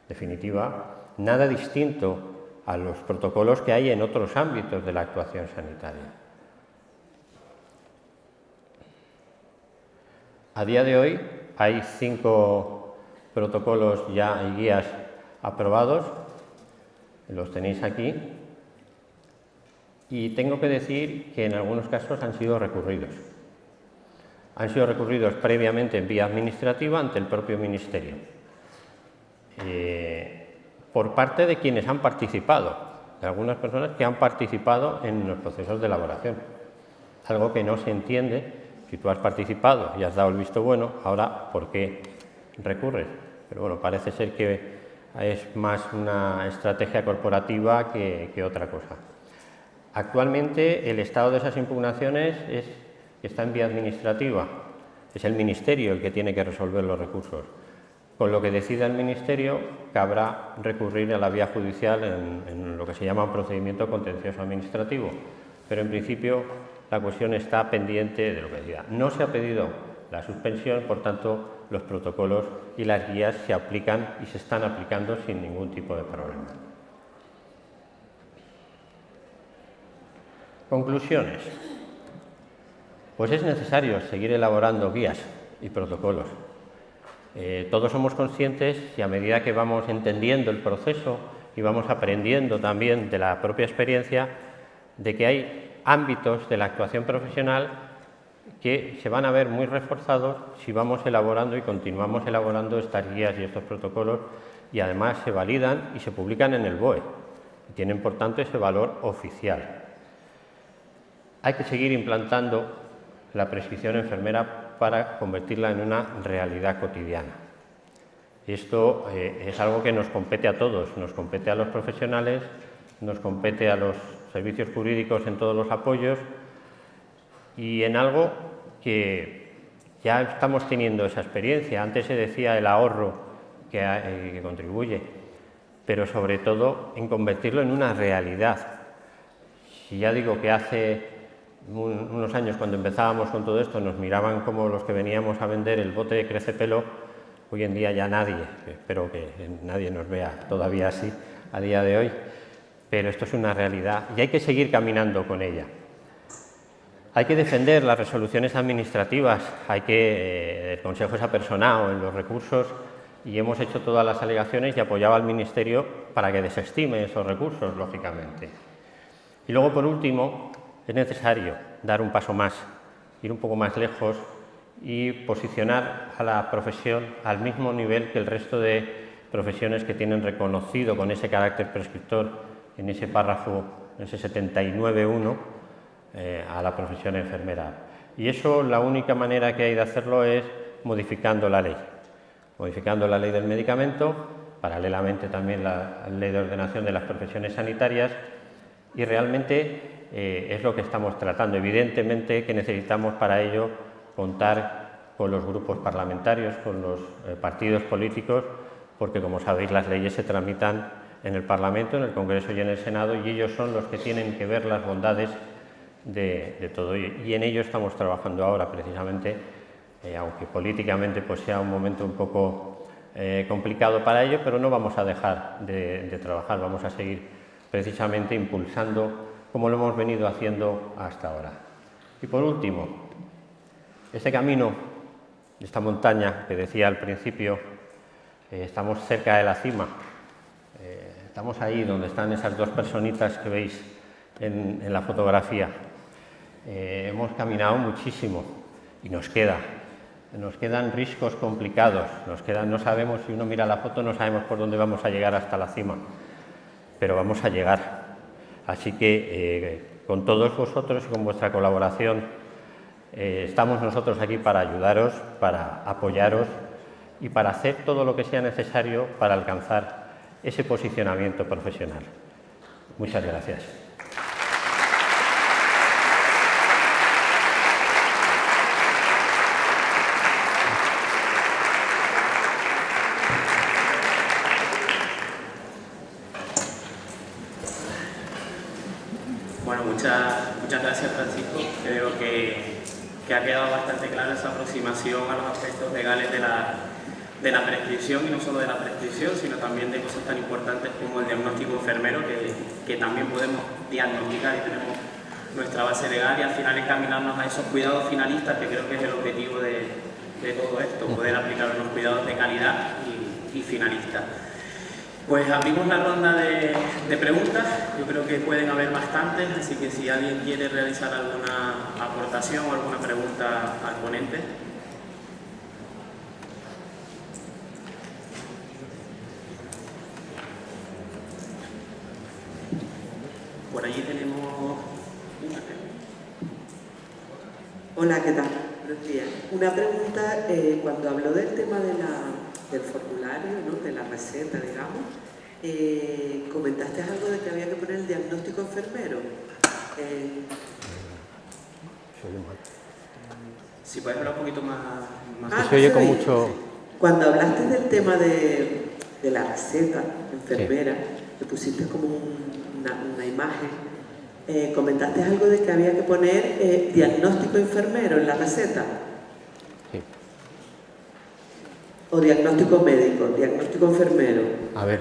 En definitiva, nada distinto a los protocolos que hay en otros ámbitos de la actuación sanitaria. A día de hoy hay 5 protocolos ya y guías aprobados, los tenéis aquí, y tengo que decir que en algunos casos han sido recurridos. Han sido recurridos previamente en vía administrativa ante el propio Ministerio, por parte de quienes han participado, de algunas personas que han participado en los procesos de elaboración. Algo que no se entiende. Si tú has participado y has dado el visto bueno, ahora, ¿por qué recurres? Pero bueno, parece ser que es más una estrategia corporativa que otra cosa. Actualmente, el estado de esas impugnaciones está en vía administrativa. Es el Ministerio el que tiene que resolver los recursos. Con lo que decida el Ministerio, cabrá recurrir a la vía judicial en lo que se llama un procedimiento contencioso administrativo. Pero en principio la cuestión está pendiente de lo que decida. No se ha pedido la suspensión, por tanto, los protocolos y las guías se aplican y se están aplicando sin ningún tipo de problema. Conclusiones. Pues es necesario seguir elaborando guías y protocolos. Todos somos conscientes, y a medida que vamos entendiendo el proceso y vamos aprendiendo también de la propia experiencia, de que hay ámbitos de la actuación profesional que se van a ver muy reforzados si vamos elaborando y continuamos elaborando estas guías y estos protocolos, y además se validan y se publican en el BOE y tienen por tanto ese valor oficial. Hay que seguir implantando la prescripción enfermera para convertirla en una realidad cotidiana. Esto es algo que nos compete a todos, nos compete a los profesionales, nos compete a los servicios jurídicos en todos los apoyos, y en algo que Ya estamos teniendo esa experiencia. Antes se decía el ahorro que contribuye, pero sobre todo en convertirlo en una realidad. Si ya digo que hace unos años, cuando empezábamos con todo esto, nos miraban como los que veníamos a vender el bote de crecepelo, hoy en día ya nadie, espero que nadie nos vea todavía así a día de hoy, pero esto es una realidad y hay que seguir caminando con ella. Hay que defender las resoluciones administrativas, el Consejo es apersonado en los recursos y hemos hecho todas las alegaciones y apoyado al Ministerio para que desestime esos recursos, lógicamente. Y luego, por último, es necesario dar un paso más, ir un poco más lejos y posicionar a la profesión al mismo nivel que el resto de profesiones que tienen reconocido con ese carácter prescriptor en ese párrafo, en ese 79.1, a la profesión enfermera. Y eso, la única manera que hay de hacerlo es modificando la ley del medicamento, paralelamente también la ley de ordenación de las profesiones sanitarias, y realmente es lo que estamos tratando. Evidentemente que necesitamos para ello contar con los grupos parlamentarios, con los partidos políticos, porque como sabéis las leyes se tramitan en el Parlamento, en el Congreso y en el Senado, y ellos son los que tienen que ver las bondades de todo ello. Y en ello estamos trabajando ahora, precisamente, aunque políticamente pues sea un momento un poco complicado para ello, pero no vamos a dejar de trabajar, vamos a seguir precisamente impulsando como lo hemos venido haciendo hasta ahora. Y por último, este camino, esta montaña que decía al principio, estamos cerca de la cima, estamos ahí donde están esas dos personitas que veis en la fotografía. Hemos caminado muchísimo y nos quedan riscos complicados, no sabemos, si uno mira la foto no sabemos por dónde vamos a llegar hasta la cima, pero vamos a llegar. Así que con todos vosotros y con vuestra colaboración estamos nosotros aquí para ayudaros, para apoyaros y para hacer todo lo que sea necesario para alcanzar ese posicionamiento profesional. Muchas gracias. Bueno, muchas gracias, Francisco. Creo que ha quedado bastante clara esa aproximación a los aspectos legales de la prescripción, y no solo de la prescripción, sino también de cosas tan importantes como el diagnóstico enfermero, que también podemos diagnosticar y tenemos nuestra base legal, y al final encaminarnos a esos cuidados finalistas, que creo que es el objetivo de todo esto, poder aplicar unos cuidados de calidad y finalistas. Pues abrimos la ronda de preguntas. Yo creo que pueden haber bastantes, así que si alguien quiere realizar alguna aportación o alguna pregunta al ponente. Por allí tenemos una. Hola, ¿qué tal? Buenos días. Una pregunta, cuando habló del tema del formulario, ¿no?, de la receta, digamos, comentaste algo de que había que poner el diagnóstico enfermero. Si puedes hablar un poquito más. Se oye con mucho... Sí. Cuando hablaste del tema de la receta enfermera, que pusiste como una imagen, comentaste algo de que había que poner diagnóstico enfermero en la receta. Sí. O diagnóstico médico, diagnóstico enfermero. A ver,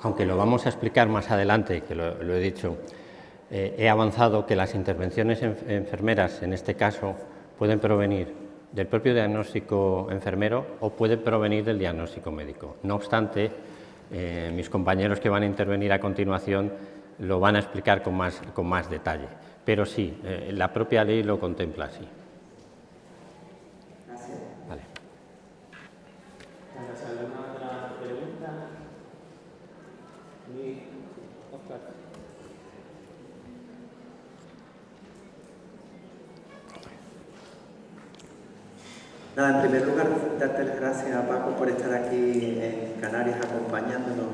aunque lo vamos a explicar más adelante, que lo he dicho, he avanzado que las intervenciones enfermeras, en este caso, pueden provenir del propio diagnóstico enfermero o pueden provenir del diagnóstico médico. No obstante, mis compañeros que van a intervenir a continuación lo van a explicar con más detalle. Pero sí, la propia ley lo contempla así. Gracias. Vale. ¿Alguna otra pregunta? Oscar. Nada, en primer lugar, darte las gracias a Paco por estar aquí en Canarias acompañándonos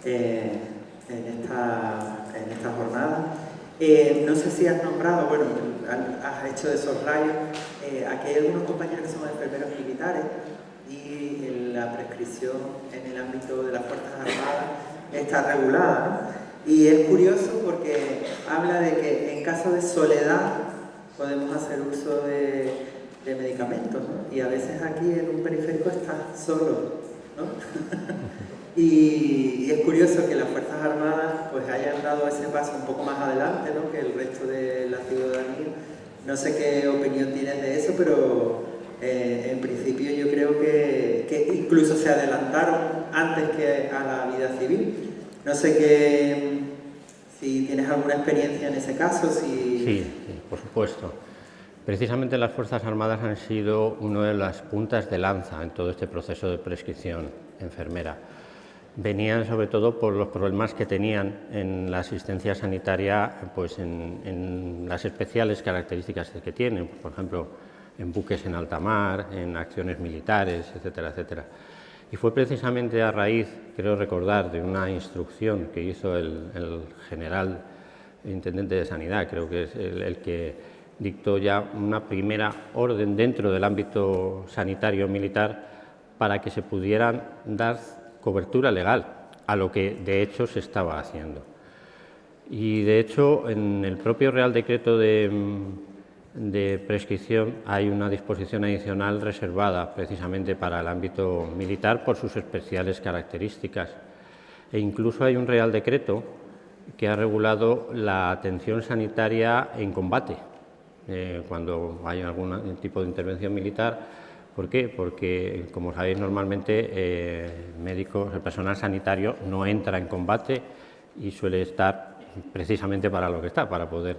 en esta jornada. No sé si has nombrado, bueno, has hecho de esos rayos. Aquí hay algunos compañeros que son enfermeros militares y la prescripción en el ámbito de las Fuerzas Armadas está regulada, ¿no? Y es curioso porque habla de que en caso de soledad podemos hacer uso de medicamentos, ¿no? Y a veces aquí en un periférico estás solo, ¿no? Y es curioso que las Fuerzas Armadas pues hayan dado ese paso un poco más adelante, ¿no?, que el resto de la ciudadanía. No sé qué opinión tienes de eso, pero en principio yo creo que incluso se adelantaron antes que a la vida civil. No sé si tienes alguna experiencia en ese caso. Sí, por supuesto. Precisamente las Fuerzas Armadas han sido una de las puntas de lanza en todo este proceso de prescripción enfermera. Venían sobre todo por los problemas que tenían en la asistencia sanitaria, pues en las especiales características que tienen, por ejemplo, en buques en alta mar, en acciones militares, etcétera, etcétera. Y fue precisamente a raíz, creo recordar, de una instrucción que hizo el general intendente de Sanidad, creo que es el que dictó ya una primera orden dentro del ámbito sanitario militar para que se pudieran dar cobertura legal a lo que de hecho se estaba haciendo. Y de hecho en el propio Real Decreto de prescripción hay una disposición adicional reservada precisamente para el ámbito militar por sus especiales características. E incluso hay un Real Decreto que ha regulado la atención sanitaria en combate, cuando hay algún tipo de intervención militar. ¿Por qué? Porque, como sabéis, normalmente el personal sanitario no entra en combate y suele estar precisamente para lo que está, para poder.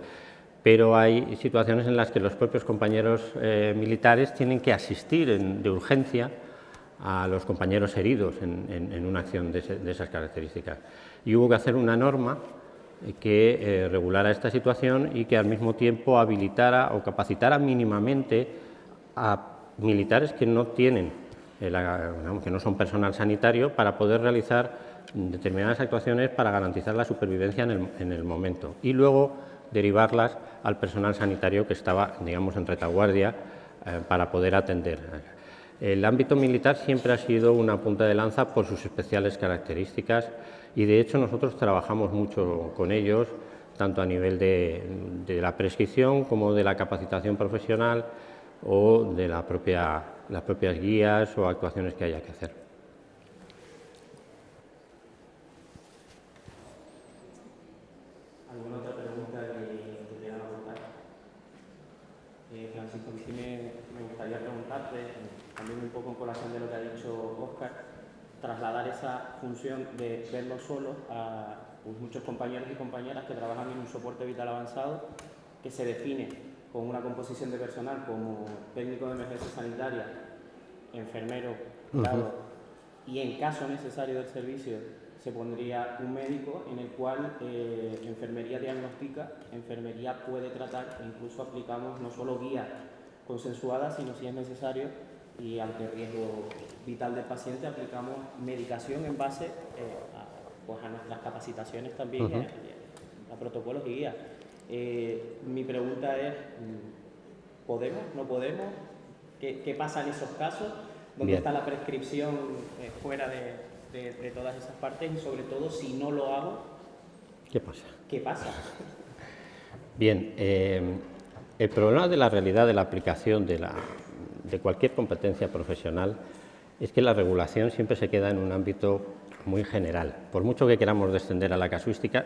Pero hay situaciones en las que los propios compañeros militares tienen que asistir de urgencia a los compañeros heridos en una acción de esas características. Y hubo que hacer una norma que regulara esta situación y que al mismo tiempo habilitara o capacitara mínimamente a militares que no tienen, que no son personal sanitario, para poder realizar determinadas actuaciones para garantizar la supervivencia en el momento y luego derivarlas al personal sanitario que estaba, digamos, en retaguardia para poder atender. El ámbito militar siempre ha sido una punta de lanza por sus especiales características y de hecho nosotros trabajamos mucho con ellos, tanto a nivel de la prescripción como de la capacitación profesional o de las propias guías o actuaciones que haya que hacer. ¿Alguna otra pregunta que quieran abordar? Francisco, sí me gustaría preguntarte, también un poco en colación de lo que ha dicho Óscar, trasladar esa función de verlo solo a muchos compañeros y compañeras que trabajan en un soporte vital avanzado que se define con una composición de personal como técnico de emergencia sanitaria, enfermero, grado, y en caso necesario del servicio se pondría un médico en el cual enfermería diagnostica, enfermería puede tratar e incluso aplicamos no solo guía consensuada, sino si es necesario y ante riesgo vital del paciente aplicamos medicación en base a nuestras capacitaciones también, a protocolos y guías. Mi pregunta es, ¿podemos? ¿No podemos? ¿Qué pasa en esos casos? ¿Dónde está la prescripción fuera de todas esas partes? Y sobre todo, si no lo hago, ¿qué pasa? ¿Qué pasa? Bien, el problema de la realidad de la aplicación de cualquier competencia profesional es que la regulación siempre se queda en un ámbito muy general. Por mucho que queramos descender a la casuística,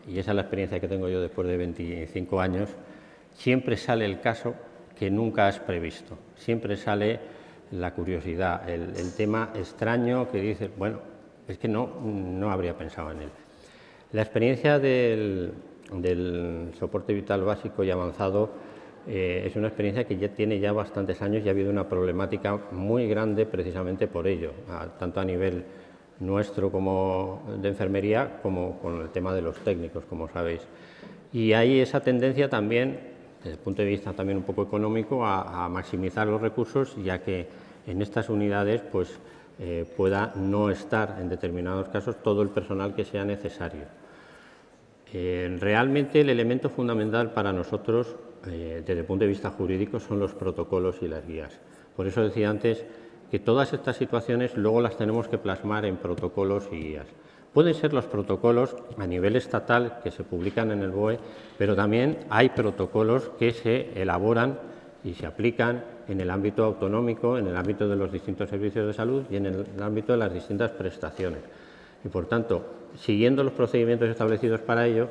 y esa es la experiencia que tengo yo después de 25 años, siempre sale el caso que nunca has previsto, siempre sale la curiosidad, el tema extraño que dices, bueno, es que no habría pensado en él. La experiencia del soporte vital básico y avanzado es una experiencia que ya tiene bastantes años y ha habido una problemática muy grande precisamente por ello, tanto a nivel nuestro como de enfermería como con el tema de los técnicos, como sabéis. Y hay esa tendencia también, desde el punto de vista también un poco económico, a maximizar los recursos, ya que en estas unidades pues, pueda no estar en determinados casos todo el personal que sea necesario. Realmente el elemento fundamental para nosotros desde el punto de vista jurídico son los protocolos y las guías. Por eso decía antes que todas estas situaciones luego las tenemos que plasmar en protocolos y guías. Pueden ser los protocolos a nivel estatal que se publican en el BOE, pero también hay protocolos que se elaboran y se aplican en el ámbito autonómico, en el ámbito de los distintos servicios de salud y en el ámbito de las distintas prestaciones. Y, por tanto, siguiendo los procedimientos establecidos para ello,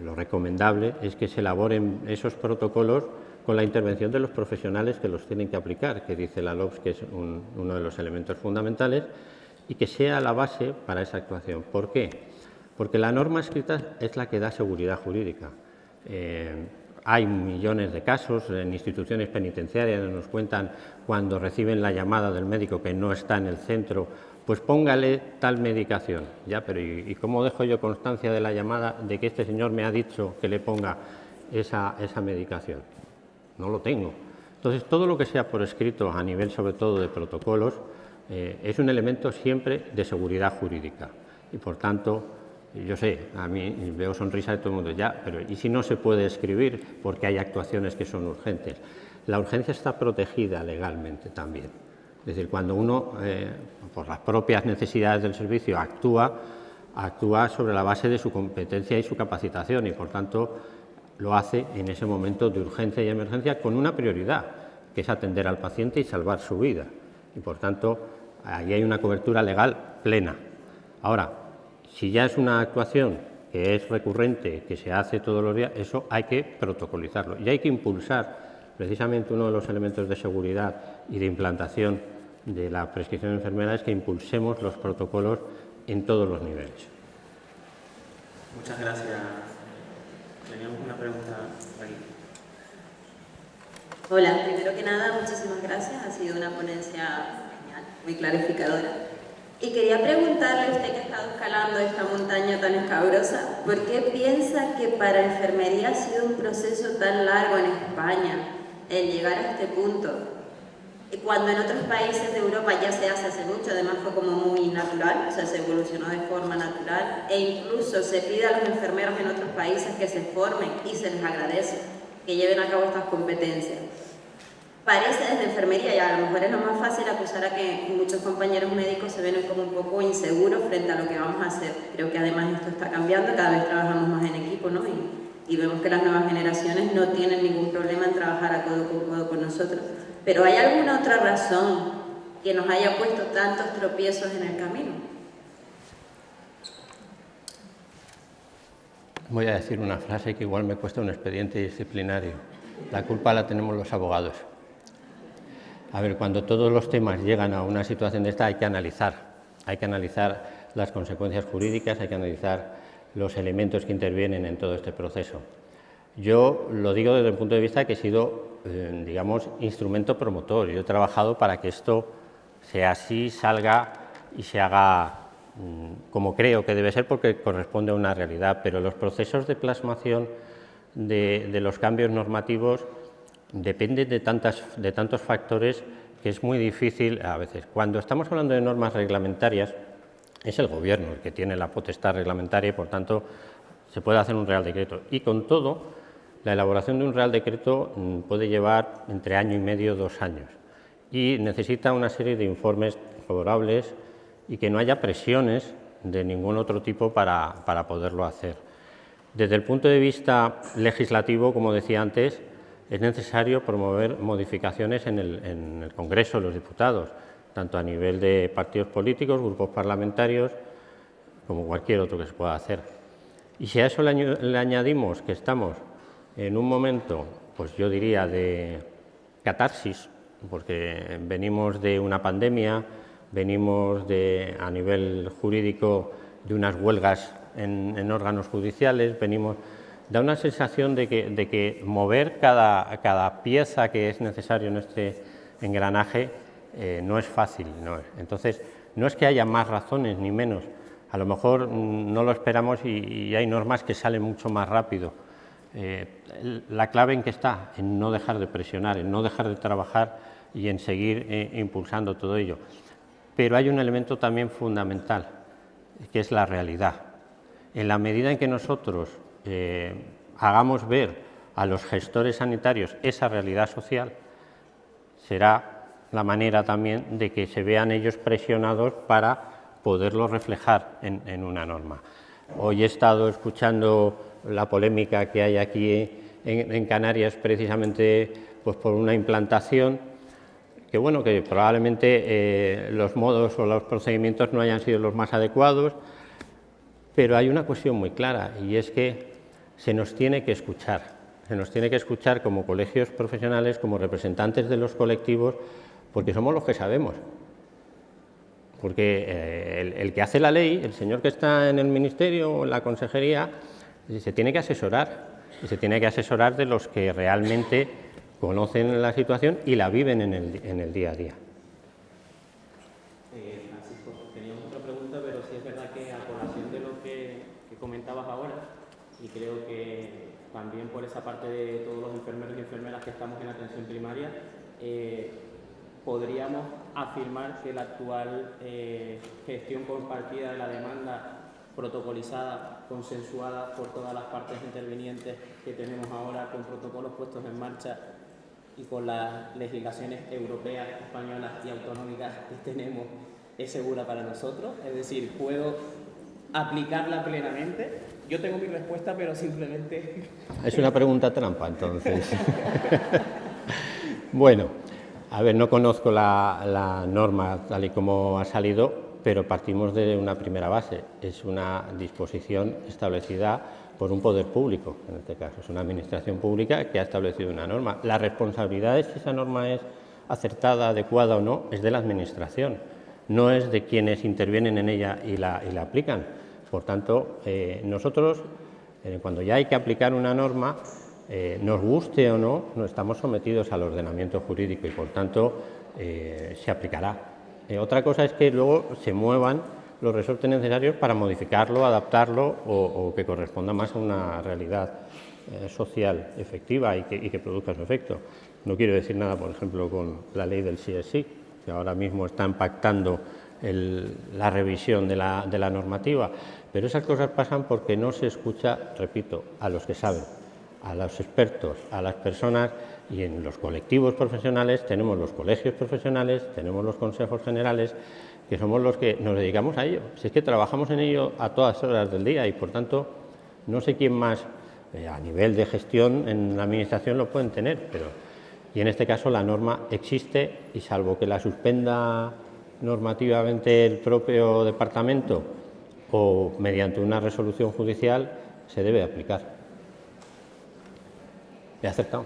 lo recomendable es que se elaboren esos protocolos con la intervención de los profesionales que los tienen que aplicar, que dice la LOPS que es uno de los elementos fundamentales, y que sea la base para esa actuación. ¿Por qué? Porque la norma escrita es la que da seguridad jurídica. Hay millones de casos en instituciones penitenciarias, nos cuentan cuando reciben la llamada del médico que no está en el centro, pues póngale tal medicación. Ya, pero ¿y cómo dejo yo constancia de la llamada de que este señor me ha dicho que le ponga esa medicación? No lo tengo. Entonces, todo lo que sea por escrito a nivel sobre todo de protocolos es un elemento siempre de seguridad jurídica y, por tanto, yo sé, a mí veo sonrisa de todo el mundo, ya, pero ¿y si no se puede escribir porque hay actuaciones que son urgentes? La urgencia está protegida legalmente también. Es decir, cuando uno, por las propias necesidades del servicio, actúa sobre la base de su competencia y su capacitación y, por tanto, lo hace en ese momento de urgencia y emergencia con una prioridad, que es atender al paciente y salvar su vida. Y, por tanto, ahí hay una cobertura legal plena. Ahora, si ya es una actuación que es recurrente, que se hace todos los días, eso hay que protocolizarlo y hay que impulsar. Precisamente uno de los elementos de seguridad y de implantación de la prescripción enfermera es que impulsemos los protocolos en todos los niveles. Muchas gracias. Teníamos una pregunta aquí. Hola, primero que nada, muchísimas gracias. Ha sido una ponencia genial, muy clarificadora. Y quería preguntarle a usted que ha estado escalando esta montaña tan escabrosa, ¿por qué piensa que para enfermería ha sido un proceso tan largo en España el llegar a este punto? Cuando en otros países de Europa ya se hace mucho, además fue como muy natural, o sea, se evolucionó de forma natural e incluso se pide a los enfermeros en otros países que se formen y se les agradece que lleven a cabo estas competencias. Parece desde enfermería, y a lo mejor es lo más fácil acusar a que muchos compañeros médicos se ven como un poco inseguros frente a lo que vamos a hacer. Creo que además esto está cambiando, cada vez trabajamos más en equipo, ¿no? Y vemos que las nuevas generaciones no tienen ningún problema en trabajar a codo con nosotros. Pero ¿hay alguna otra razón que nos haya puesto tantos tropiezos en el camino? Voy a decir una frase que igual me cuesta un expediente disciplinario. La culpa la tenemos los abogados. A ver, cuando todos los temas llegan a una situación de esta hay que analizar las consecuencias jurídicas, hay que analizar los elementos que intervienen en todo este proceso. Yo lo digo desde el punto de vista que he sido, digamos, instrumento promotor. Yo he trabajado para que esto sea así, salga y se haga como creo que debe ser porque corresponde a una realidad, pero los procesos de plasmación de los cambios normativos dependen de tantos factores que es muy difícil a veces. Cuando estamos hablando de normas reglamentarias, es el Gobierno el que tiene la potestad reglamentaria y, por tanto, se puede hacer un Real Decreto. Y con todo, la elaboración de un Real Decreto puede llevar entre año y medio, 2 años. Y necesita una serie de informes favorables y que no haya presiones de ningún otro tipo para poderlo hacer. Desde el punto de vista legislativo, como decía antes, es necesario promover modificaciones en el Congreso de los Diputados, tanto a nivel de partidos políticos, grupos parlamentarios, como cualquier otro que se pueda hacer. Y si a eso le añadimos que estamos en un momento, pues yo diría, de catarsis, porque venimos de una pandemia, venimos a nivel jurídico de unas huelgas en órganos judiciales, da una sensación de que mover cada pieza que es necesario en este engranaje no es fácil. Entonces, no es que haya más razones ni menos, a lo mejor no lo esperamos y hay normas que salen mucho más rápido. La clave en qué está, en no dejar de presionar, en no dejar de trabajar y en seguir impulsando todo ello. Pero hay un elemento también fundamental, que es la realidad. En la medida en que nosotros hagamos ver a los gestores sanitarios esa realidad social, será la manera también de que se vean ellos presionados para poderlo reflejar en una norma. Hoy he estado escuchando la polémica que hay aquí en Canarias precisamente pues por una implantación que, bueno, que probablemente los modos o los procedimientos no hayan sido los más adecuados, pero hay una cuestión muy clara y es que se nos tiene que escuchar como colegios profesionales, como representantes de los colectivos, porque somos los que sabemos. Porque el que hace la ley, el señor que está en el ministerio o en la consejería, se tiene que asesorar, y se tiene que asesorar de los que realmente conocen la situación y la viven en el día a día. Francisco, teníamos otra pregunta, pero sí es verdad que a colación de lo que comentabas ahora, y creo que también por esa parte de todos los enfermeros y enfermeras que estamos en atención primaria, podríamos afirmar que la actual gestión compartida de la demanda, protocolizada, consensuada por todas las partes intervinientes que tenemos ahora, con protocolos puestos en marcha y con las legislaciones europeas, españolas y autonómicas que tenemos, es segura para nosotros? Es decir, ¿puedo aplicarla plenamente? Yo tengo mi respuesta, pero simplemente... Es una pregunta trampa, entonces. Bueno, a ver, no conozco la norma tal y como ha salido, pero partimos de una primera base. Es una disposición establecida por un poder público, en este caso. Es una administración pública que ha establecido una norma. La responsabilidad de si esa norma es acertada, adecuada o no, es de la administración, no es de quienes intervienen en ella y la aplican. Por tanto, nosotros, cuando ya hay que aplicar una norma, nos guste o no, no estamos sometidos al ordenamiento jurídico y, por tanto, se aplicará. Otra cosa es que luego se muevan los resortes necesarios para modificarlo, adaptarlo o que corresponda más a una realidad social efectiva y que produzca su efecto. No quiero decir nada, por ejemplo, con la ley del sí es sí, que ahora mismo está impactando la revisión de la normativa, pero esas cosas pasan porque no se escucha, repito, a los que saben, a los expertos, a las personas, y en los colectivos profesionales tenemos los colegios profesionales, tenemos los consejos generales, que somos los que nos dedicamos a ello. Si es que trabajamos en ello a todas horas del día y, por tanto, no sé quién más a nivel de gestión en la administración lo pueden tener, y en este caso la norma existe y, salvo que la suspenda normativamente el propio departamento o mediante una resolución judicial, se debe aplicar. ¿He acertado?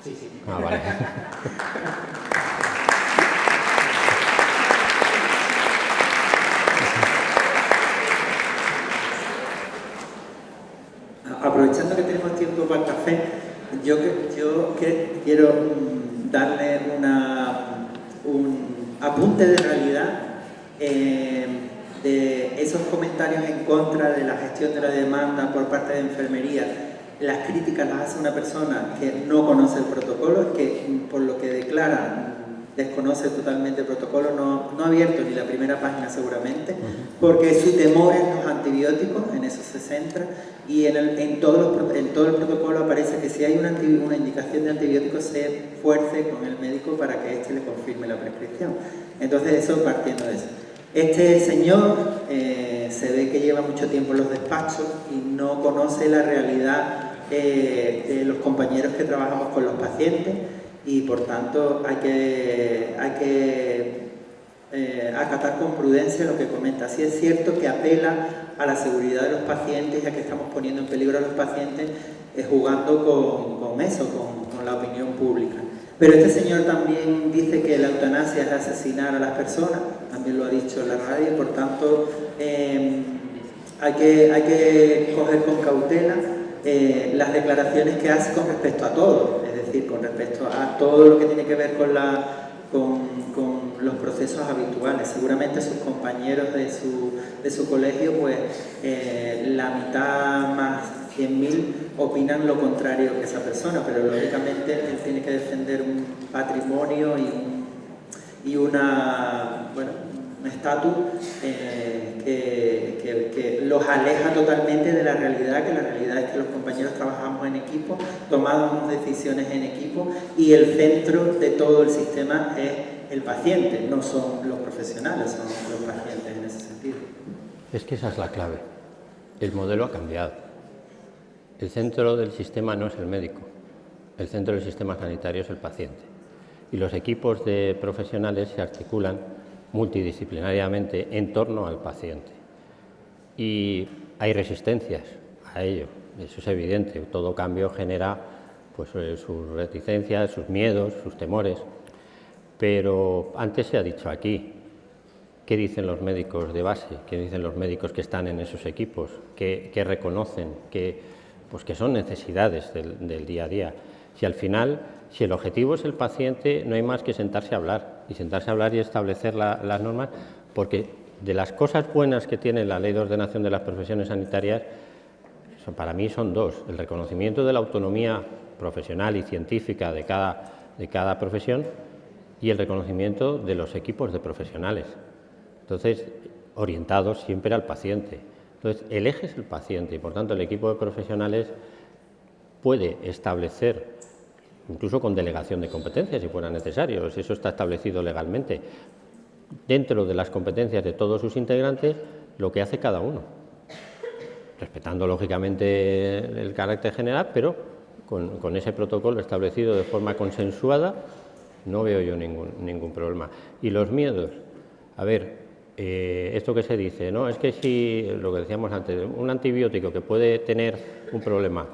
Sí, sí. Ah, vale. Aprovechando que tenemos tiempo para el café, yo quiero darle un apunte de realidad de esos comentarios en contra de la gestión de la demanda por parte de enfermería. Las críticas las hace una persona que no conoce el protocolo, que por lo que declara desconoce totalmente el protocolo, no ha abierto ni la primera página seguramente, porque su temor es los antibióticos, en eso se centra, y en todo el protocolo aparece que si hay una indicación de antibióticos se fuerce con el médico para que éste le confirme la prescripción. Entonces eso partiendo de eso. Este señor se ve que lleva mucho tiempo en los despachos y no conoce la realidad de los compañeros que trabajamos con los pacientes, y por tanto hay que acatar con prudencia lo que comenta. Sí es cierto que apela a la seguridad de los pacientes, ya que estamos poniendo en peligro a los pacientes jugando con eso, con la opinión pública. Pero este señor también dice que la eutanasia es asesinar a las personas, también lo ha dicho en la radio, por tanto hay que coger con cautela las declaraciones que hace con respecto a todo, es decir, con respecto a todo lo que tiene que ver con los procesos habituales. Seguramente sus compañeros de su colegio, pues la mitad más 100.000 opinan lo contrario que esa persona, pero lógicamente él tiene que defender un patrimonio y una, bueno, estatus que los aleja totalmente de la realidad, que la realidad es que los compañeros trabajamos en equipo, tomamos decisiones en equipo y el centro de todo el sistema es el paciente, no son los profesionales, son los pacientes en ese sentido. Es que esa es la clave. El modelo ha cambiado. El centro del sistema no es el médico, el centro del sistema sanitario es el paciente. Y los equipos de profesionales se articulan multidisciplinariamente en torno al paciente. Y hay resistencias a ello, eso es evidente. Todo cambio genera pues, sus reticencias, sus miedos, sus temores. Pero antes se ha dicho aquí, ¿qué dicen los médicos de base? ¿Qué dicen los médicos que están en esos equipos? ¿Qué reconocen? Pues que son necesidades del día a día. Si al final, si el objetivo es el paciente, no hay más que sentarse a hablar y establecer las normas, porque de las cosas buenas que tiene la Ley de Ordenación de las Profesiones Sanitarias, para mí son dos: el reconocimiento de la autonomía profesional y científica de cada profesión y el reconocimiento de los equipos de profesionales. Entonces, orientados siempre al paciente. Entonces, el eje es el paciente y, por tanto, el equipo de profesionales puede establecer, incluso con delegación de competencias, si fuera necesario, eso está establecido legalmente, dentro de las competencias de todos sus integrantes, lo que hace cada uno, respetando lógicamente el carácter general, pero con ese protocolo establecido de forma consensuada, no veo yo ningún problema. Y los miedos, a ver, esto que se dice, ¿no? Es que si, lo que decíamos antes, un antibiótico que puede tener un problema,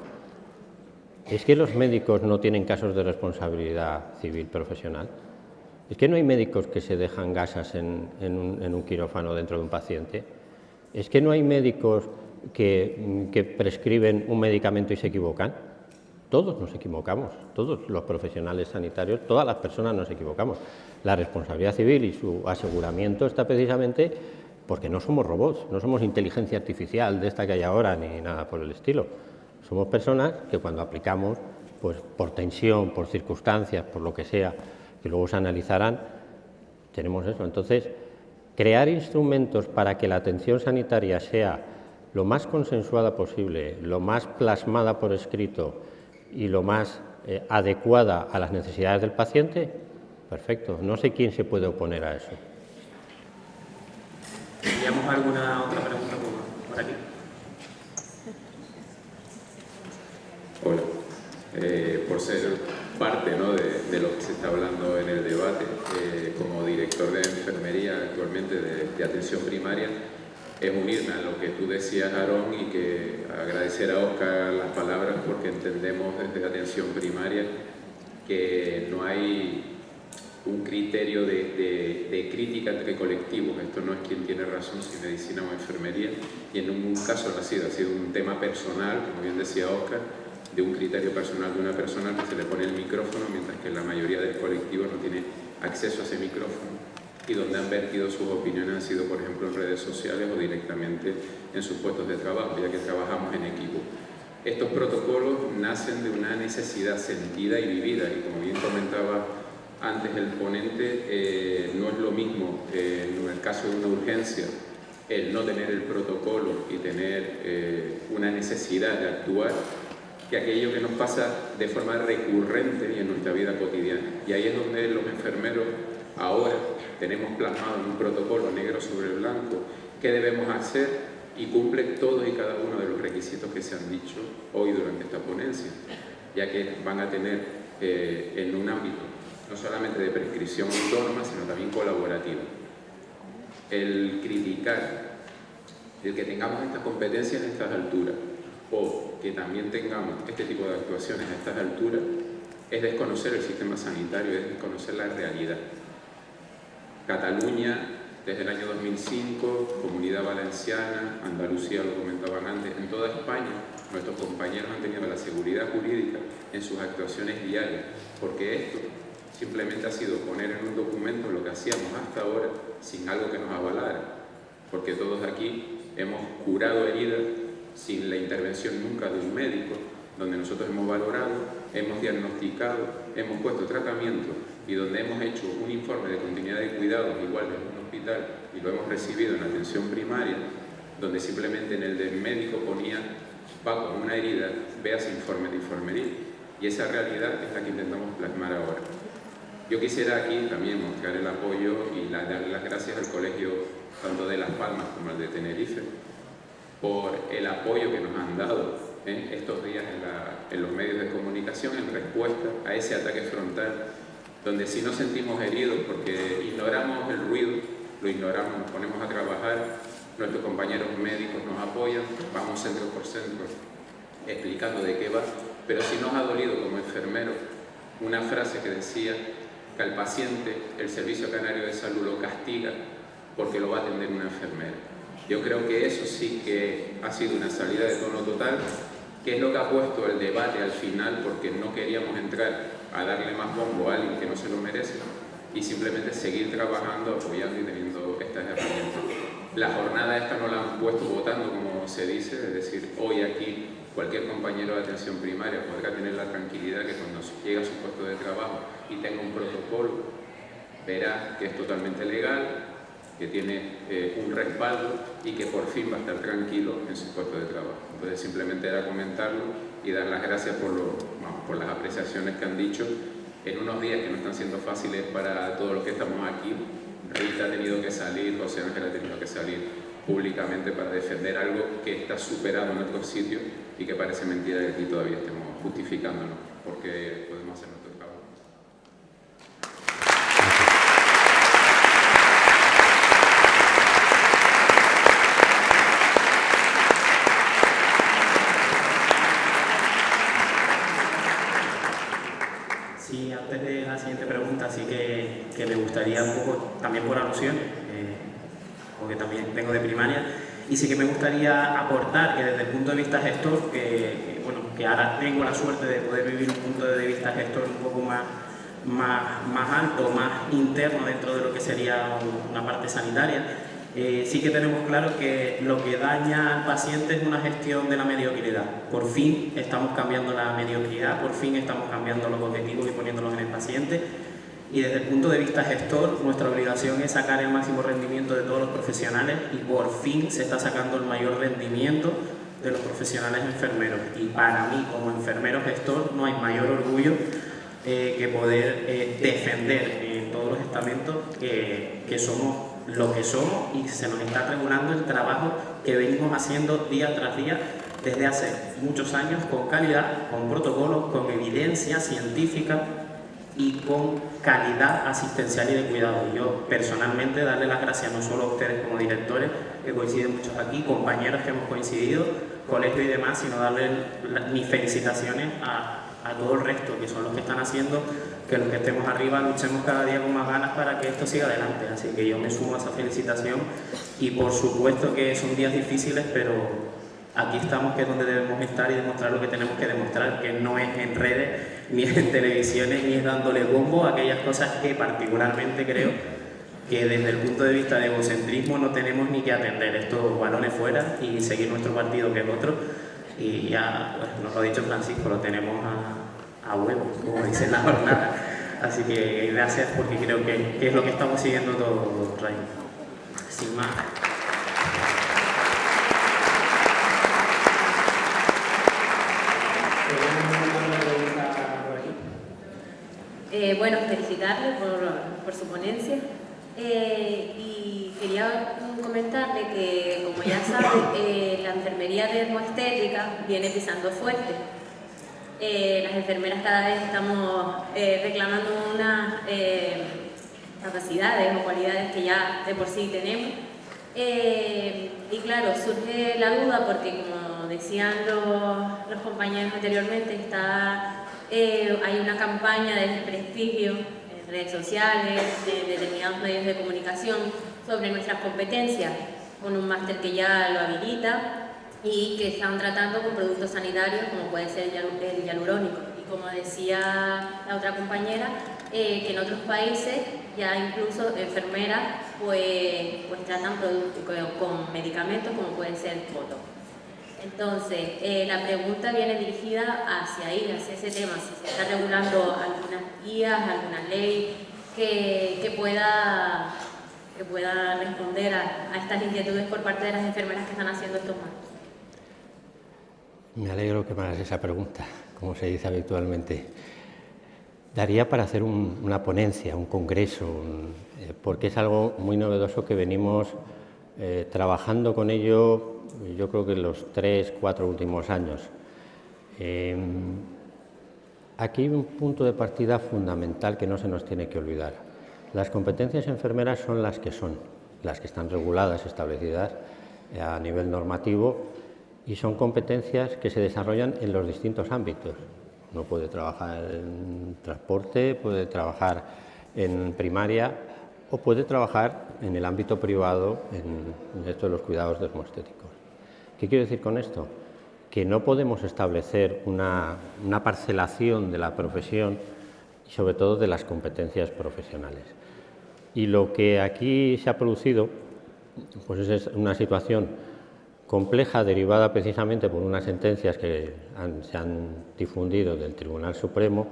es que los médicos no tienen casos de responsabilidad civil profesional. Es que no hay médicos que se dejan gasas en un quirófano dentro de un paciente. Es que no hay médicos que prescriben un medicamento y se equivocan. Todos nos equivocamos, todos los profesionales sanitarios, todas las personas nos equivocamos. La responsabilidad civil y su aseguramiento está precisamente porque no somos robots, no somos inteligencia artificial de esta que hay ahora ni nada por el estilo. Somos personas que cuando aplicamos, pues por tensión, por circunstancias, por lo que sea, que luego se analizarán, tenemos eso. Entonces, crear instrumentos para que la atención sanitaria sea lo más consensuada posible, lo más plasmada por escrito y lo más adecuada a las necesidades del paciente, perfecto. No sé quién se puede oponer a eso. ¿Teníamos alguna otra pregunta por aquí? Hola. Por ser parte, ¿no?, de lo que se está hablando en el debate, como director de enfermería actualmente de atención primaria, es unirme a lo que tú decías, Aarón, y que agradecer a Óscar las palabras, porque entendemos desde atención primaria que no hay un criterio de crítica entre colectivos. Esto no es quién tiene razón, si medicina o enfermería, y en ningún caso ha sido un tema personal, como bien decía Óscar, de un criterio personal de una persona que se le pone el micrófono, mientras que la mayoría del colectivo no tiene acceso a ese micrófono, y donde han vertido sus opiniones han sido, por ejemplo, en redes sociales o directamente en sus puestos de trabajo, ya que trabajamos en equipo. Estos protocolos nacen de una necesidad sentida y vivida, y como bien comentaba antes el ponente, no es lo mismo en el caso de una urgencia el no tener el protocolo y tener una necesidad de actuar, que aquello que nos pasa de forma recurrente y en nuestra vida cotidiana. Y ahí es donde los enfermeros ahora tenemos plasmado en un protocolo negro sobre blanco qué debemos hacer, y cumple todos y cada uno de los requisitos que se han dicho hoy durante esta ponencia, ya que van a tener en un ámbito no solamente de prescripción autónoma, sino también colaborativa. El criticar el que tengamos estas competencias a estas alturas, o que también tengamos este tipo de actuaciones a estas alturas, es desconocer el sistema sanitario, es desconocer la realidad. Cataluña, desde el año 2005, Comunidad Valenciana, Andalucía, lo comentaban antes, en toda España, nuestros compañeros han tenido la seguridad jurídica en sus actuaciones diarias, porque esto simplemente ha sido poner en un documento lo que hacíamos hasta ahora sin algo que nos avalara, porque todos aquí hemos curado heridas sin la intervención nunca de un médico, donde nosotros hemos valorado, hemos diagnosticado, hemos puesto tratamiento, y donde hemos hecho un informe de continuidad de cuidados igual en un hospital y lo hemos recibido en atención primaria, donde simplemente en el del médico ponía, va con una herida, veas informe de enfermería. Y esa realidad es la que intentamos plasmar ahora. Yo quisiera aquí también mostrar el apoyo y darle las gracias al colegio, tanto de Las Palmas como al de Tenerife, por el apoyo que nos han dado estos días en los medios de comunicación en respuesta a ese ataque frontal, donde si nos sentimos heridos porque ignoramos el ruido, lo ignoramos, nos ponemos a trabajar, nuestros compañeros médicos nos apoyan, vamos centro por centro explicando de qué va, pero si nos ha dolido como enfermeros una frase que decía que al paciente el Servicio Canario de Salud lo castiga porque lo va a atender una enfermera. Yo creo que eso sí que ha sido una salida de tono total, que es lo que ha puesto el debate al final, porque no queríamos entrar a darle más bombo a alguien que no se lo merece y simplemente seguir trabajando, apoyando y teniendo estas herramientas. La jornada esta no la han puesto votando, como se dice, es decir, hoy aquí cualquier compañero de atención primaria podrá tener la tranquilidad que cuando llega a su puesto de trabajo y tenga un protocolo, verá que es totalmente legal, que tiene un respaldo y que por fin va a estar tranquilo en su puesto de trabajo. Entonces simplemente era comentarlo y dar las gracias por las apreciaciones que han dicho en unos días que no están siendo fáciles para todos los que estamos aquí. Rita ha tenido que salir, José Ángel ha tenido que salir públicamente para defender algo que está superado en otros sitios y que parece mentira que aquí todavía estemos justificándonos porque podemos hacer nuestro trabajo. Sí, antes de la siguiente pregunta, sí que me gustaría un poco, también por alusión, porque también vengo de primaria, y sí que me gustaría aportar que desde el punto de vista gestor, que ahora tengo la suerte de poder vivir un punto de vista gestor un poco más alto, más interno dentro de lo que sería una parte sanitaria, sí que tenemos claro que lo que daña al paciente es una gestión de la mediocridad. Por fin estamos cambiando la mediocridad, por fin estamos cambiando los objetivos y poniéndolos en el paciente. Y desde el punto de vista gestor, nuestra obligación es sacar el máximo rendimiento de todos los profesionales y por fin se está sacando el mayor rendimiento de los profesionales enfermeros. Y para mí, como enfermero gestor, no hay mayor orgullo que poder defender en todos los estamentos que somos lo que somos y se nos está regulando el trabajo que venimos haciendo día tras día desde hace muchos años con calidad, con protocolos, con evidencia científica y con calidad asistencial y de cuidado. Yo personalmente darle las gracias no solo a ustedes como directores, que coinciden muchos aquí, compañeros que hemos coincidido, colegio y demás, sino darle mis felicitaciones a todo el resto, que son los que están haciendo que los que estemos arriba luchemos cada día con más ganas para que esto siga adelante. Así que yo me sumo a esa felicitación y por supuesto que son días difíciles, pero aquí estamos, que es donde debemos estar y demostrar lo que tenemos que demostrar, que no es en redes, ni en televisiones, ni es dándole bombo a aquellas cosas que particularmente creo que desde el punto de vista de egocentrismo no tenemos ni que atender. Estos balones fuera y seguir nuestro partido, que es otro. Y ya, pues, nos lo ha dicho Francisco, lo tenemos a huevo, como dice en la jornada. Así que gracias, porque creo que es lo que estamos siguiendo todos, Ray. Sin más. Bueno, felicitarle por su ponencia y quería comentarle que, como ya sabe, la enfermería dermoestética viene pisando fuerte. Las enfermeras cada vez estamos reclamando unas capacidades o cualidades que ya de por sí tenemos. Y claro, surge la duda porque, como decían los compañeros anteriormente, hay una campaña de desprestigio en redes sociales, de determinados medios de comunicación sobre nuestras competencias, con un máster que ya lo habilita y que están tratando con productos sanitarios como puede ser el hialurónico. Y como decía la otra compañera, que en otros países ya incluso enfermeras pues tratan productos con medicamentos como pueden ser Botox. Entonces, la pregunta viene dirigida hacia ahí, hacia ese tema, si se está regulando algunas guías, alguna ley que pueda que pueda responder a estas inquietudes por parte de las enfermeras que están haciendo estos másters. Me alegro que me hagas esa pregunta, como se dice habitualmente. Daría para hacer una ponencia, un congreso, porque es algo muy novedoso que venimos trabajando con ello, yo creo que en los 3, 4 últimos años. Aquí hay un punto de partida fundamental que no se nos tiene que olvidar. Las competencias enfermeras son las que están reguladas, establecidas a nivel normativo, y son competencias que se desarrollan en los distintos ámbitos. Uno puede trabajar en transporte, puede trabajar en primaria o puede trabajar en el ámbito privado, en esto de los cuidados dermoestéticos. ¿Qué quiero decir con esto? Que no podemos establecer una parcelación de la profesión y sobre todo de las competencias profesionales. Y lo que aquí se ha producido pues es una situación compleja, derivada precisamente por unas sentencias que se han difundido del Tribunal Supremo,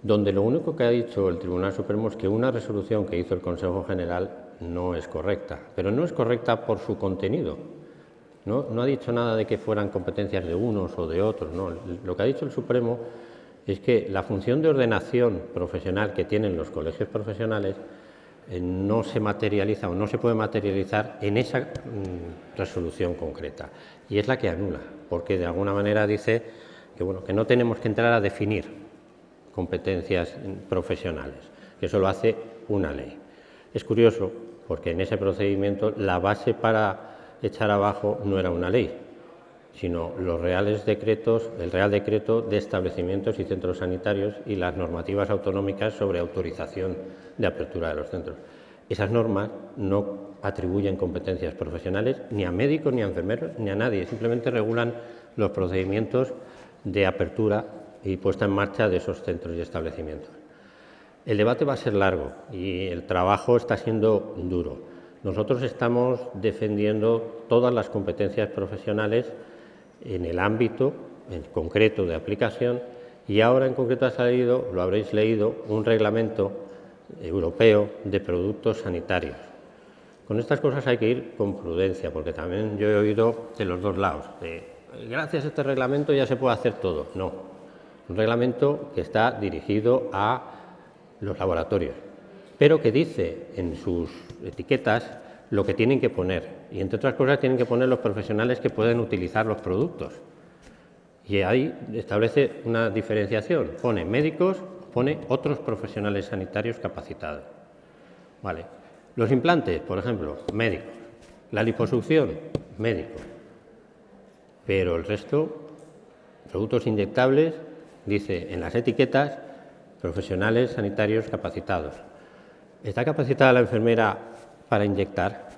donde lo único que ha dicho el Tribunal Supremo es que una resolución que hizo el Consejo General no es correcta, pero no es correcta por su contenido. No ha dicho nada de que fueran competencias de unos o de otros, no. Lo que ha dicho el Supremo es que la función de ordenación profesional que tienen los colegios profesionales no se materializa o no se puede materializar en esa resolución concreta, y es la que anula, porque de alguna manera dice que no tenemos que entrar a definir competencias profesionales, que eso lo hace una ley. Es curioso porque en ese procedimiento la base para echar abajo no era una ley, sino los reales decretos, el Real Decreto de Establecimientos y Centros Sanitarios y las normativas autonómicas sobre autorización de apertura de los centros. Esas normas no atribuyen competencias profesionales ni a médicos, ni a enfermeros, ni a nadie, simplemente regulan los procedimientos de apertura y puesta en marcha de esos centros y establecimientos. El debate va a ser largo y el trabajo está siendo duro. Nosotros estamos defendiendo todas las competencias profesionales en el ámbito en concreto de aplicación, y ahora en concreto ha salido, lo habréis leído, un reglamento europeo de productos sanitarios. Con estas cosas hay que ir con prudencia, porque también yo he oído de los dos lados, gracias a este reglamento ya se puede hacer todo. No, un reglamento que está dirigido a los laboratorios, pero que dice en sus etiquetas lo que tienen que poner, y entre otras cosas tienen que poner los profesionales que pueden utilizar los productos. Y ahí establece una diferenciación, pone médicos, pone otros profesionales sanitarios capacitados. Vale. Los implantes, por ejemplo, médicos. La liposucción, médicos. Pero el resto, productos inyectables, dice en las etiquetas, profesionales sanitarios capacitados. ¿Está capacitada la enfermera para inyectar?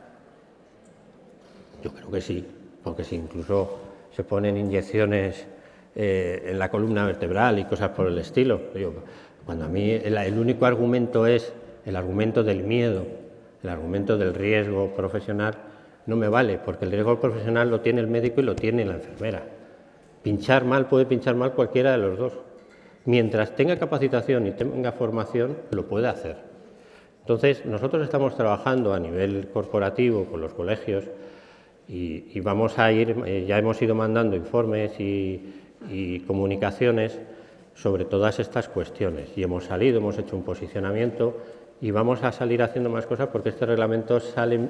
Yo creo que sí, porque si incluso se ponen inyecciones en la columna vertebral y cosas por el estilo. Cuando a mí el único argumento es el argumento del miedo, el argumento del riesgo profesional, no me vale, porque el riesgo profesional lo tiene el médico y lo tiene la enfermera. Pinchar mal puede pinchar mal cualquiera de los dos. Mientras tenga capacitación y tenga formación, lo puede hacer. Entonces, nosotros estamos trabajando a nivel corporativo con los colegios y vamos a ir, ya hemos ido mandando informes y comunicaciones sobre todas estas cuestiones. Y hemos hecho un posicionamiento y vamos a salir haciendo más cosas porque este reglamento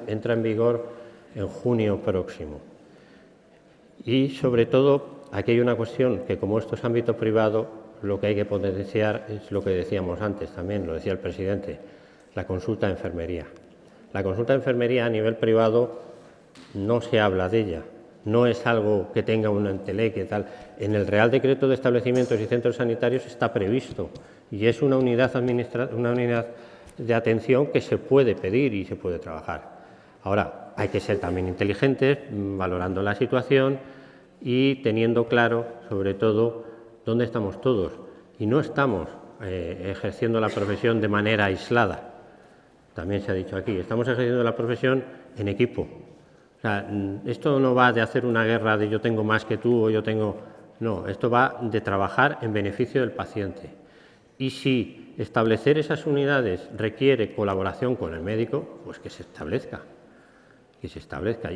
entra en vigor en junio próximo. Y sobre todo, aquí hay una cuestión que, como esto es ámbito privado, lo que hay que potenciar es lo que decíamos antes también, lo decía el presidente, la consulta de enfermería. La consulta de enfermería a nivel privado no se habla de ella, no es algo que tenga una entelequia y tal. En el Real Decreto de Establecimientos y Centros Sanitarios está previsto y es una unidad de atención que se puede pedir y se puede trabajar. Ahora, hay que ser también inteligentes, valorando la situación y teniendo claro, sobre todo, dónde estamos todos. Y no estamos ejerciendo la profesión de manera aislada. También se ha dicho aquí, estamos ejerciendo la profesión en equipo. O sea, esto no va de hacer una guerra de yo tengo más que tú o yo tengo... No, esto va de trabajar en beneficio del paciente. Y si establecer esas unidades requiere colaboración con el médico, pues que se establezca.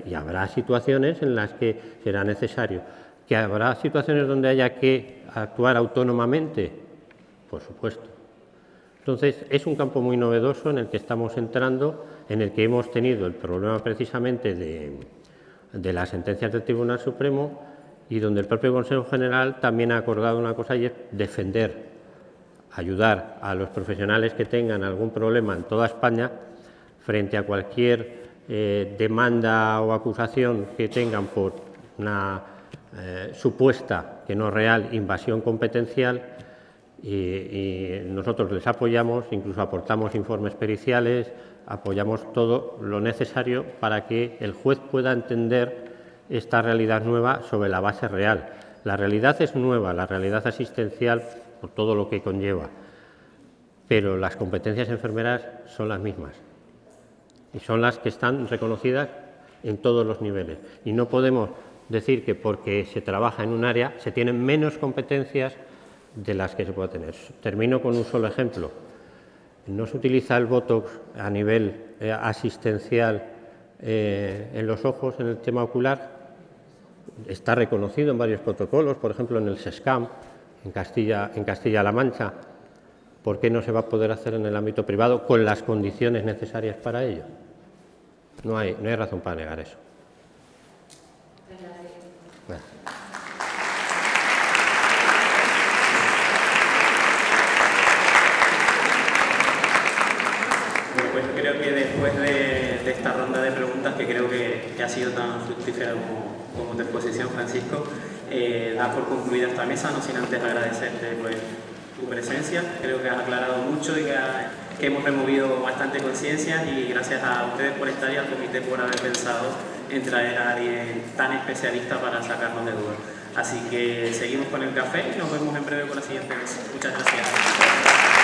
Y habrá situaciones en las que será necesario. ¿Que habrá situaciones donde haya que actuar autónomamente? Por supuesto. Entonces, es un campo muy novedoso en el que estamos entrando, en el que hemos tenido el problema precisamente de las sentencias del Tribunal Supremo y donde el propio Consejo General también ha acordado una cosa y es defender, ayudar a los profesionales que tengan algún problema en toda España frente a cualquier demanda o acusación que tengan por una supuesta, que no real, invasión competencial. Y nosotros les apoyamos, incluso aportamos informes periciales, apoyamos todo lo necesario para que el juez pueda entender esta realidad nueva sobre la base real. La realidad es nueva, la realidad asistencial, por todo lo que conlleva, pero las competencias enfermeras son las mismas y son las que están reconocidas en todos los niveles. Y no podemos decir que porque se trabaja en un área se tienen menos competencias de las que se puede tener. Termino con un solo ejemplo. No se utiliza el Botox a nivel asistencial en los ojos, en el tema ocular. Está reconocido en varios protocolos, por ejemplo en el SESCAM, en Castilla-La Mancha. ¿Por qué no se va a poder hacer en el ámbito privado con las condiciones necesarias para ello? No hay razón para negar eso. Gracias. Bueno, pues creo que después de esta ronda de preguntas, que creo que ha sido tan fructífera como tu exposición, Francisco, da por concluida esta mesa, no sin antes agradecerte pues, tu presencia. Creo que has aclarado mucho y que hemos removido bastante conciencia, y gracias a ustedes por estar y al comité por haber pensado en traer a alguien tan especialista para sacarnos de dudas. Así que seguimos con el café y nos vemos en breve con la siguiente mesa. Muchas gracias.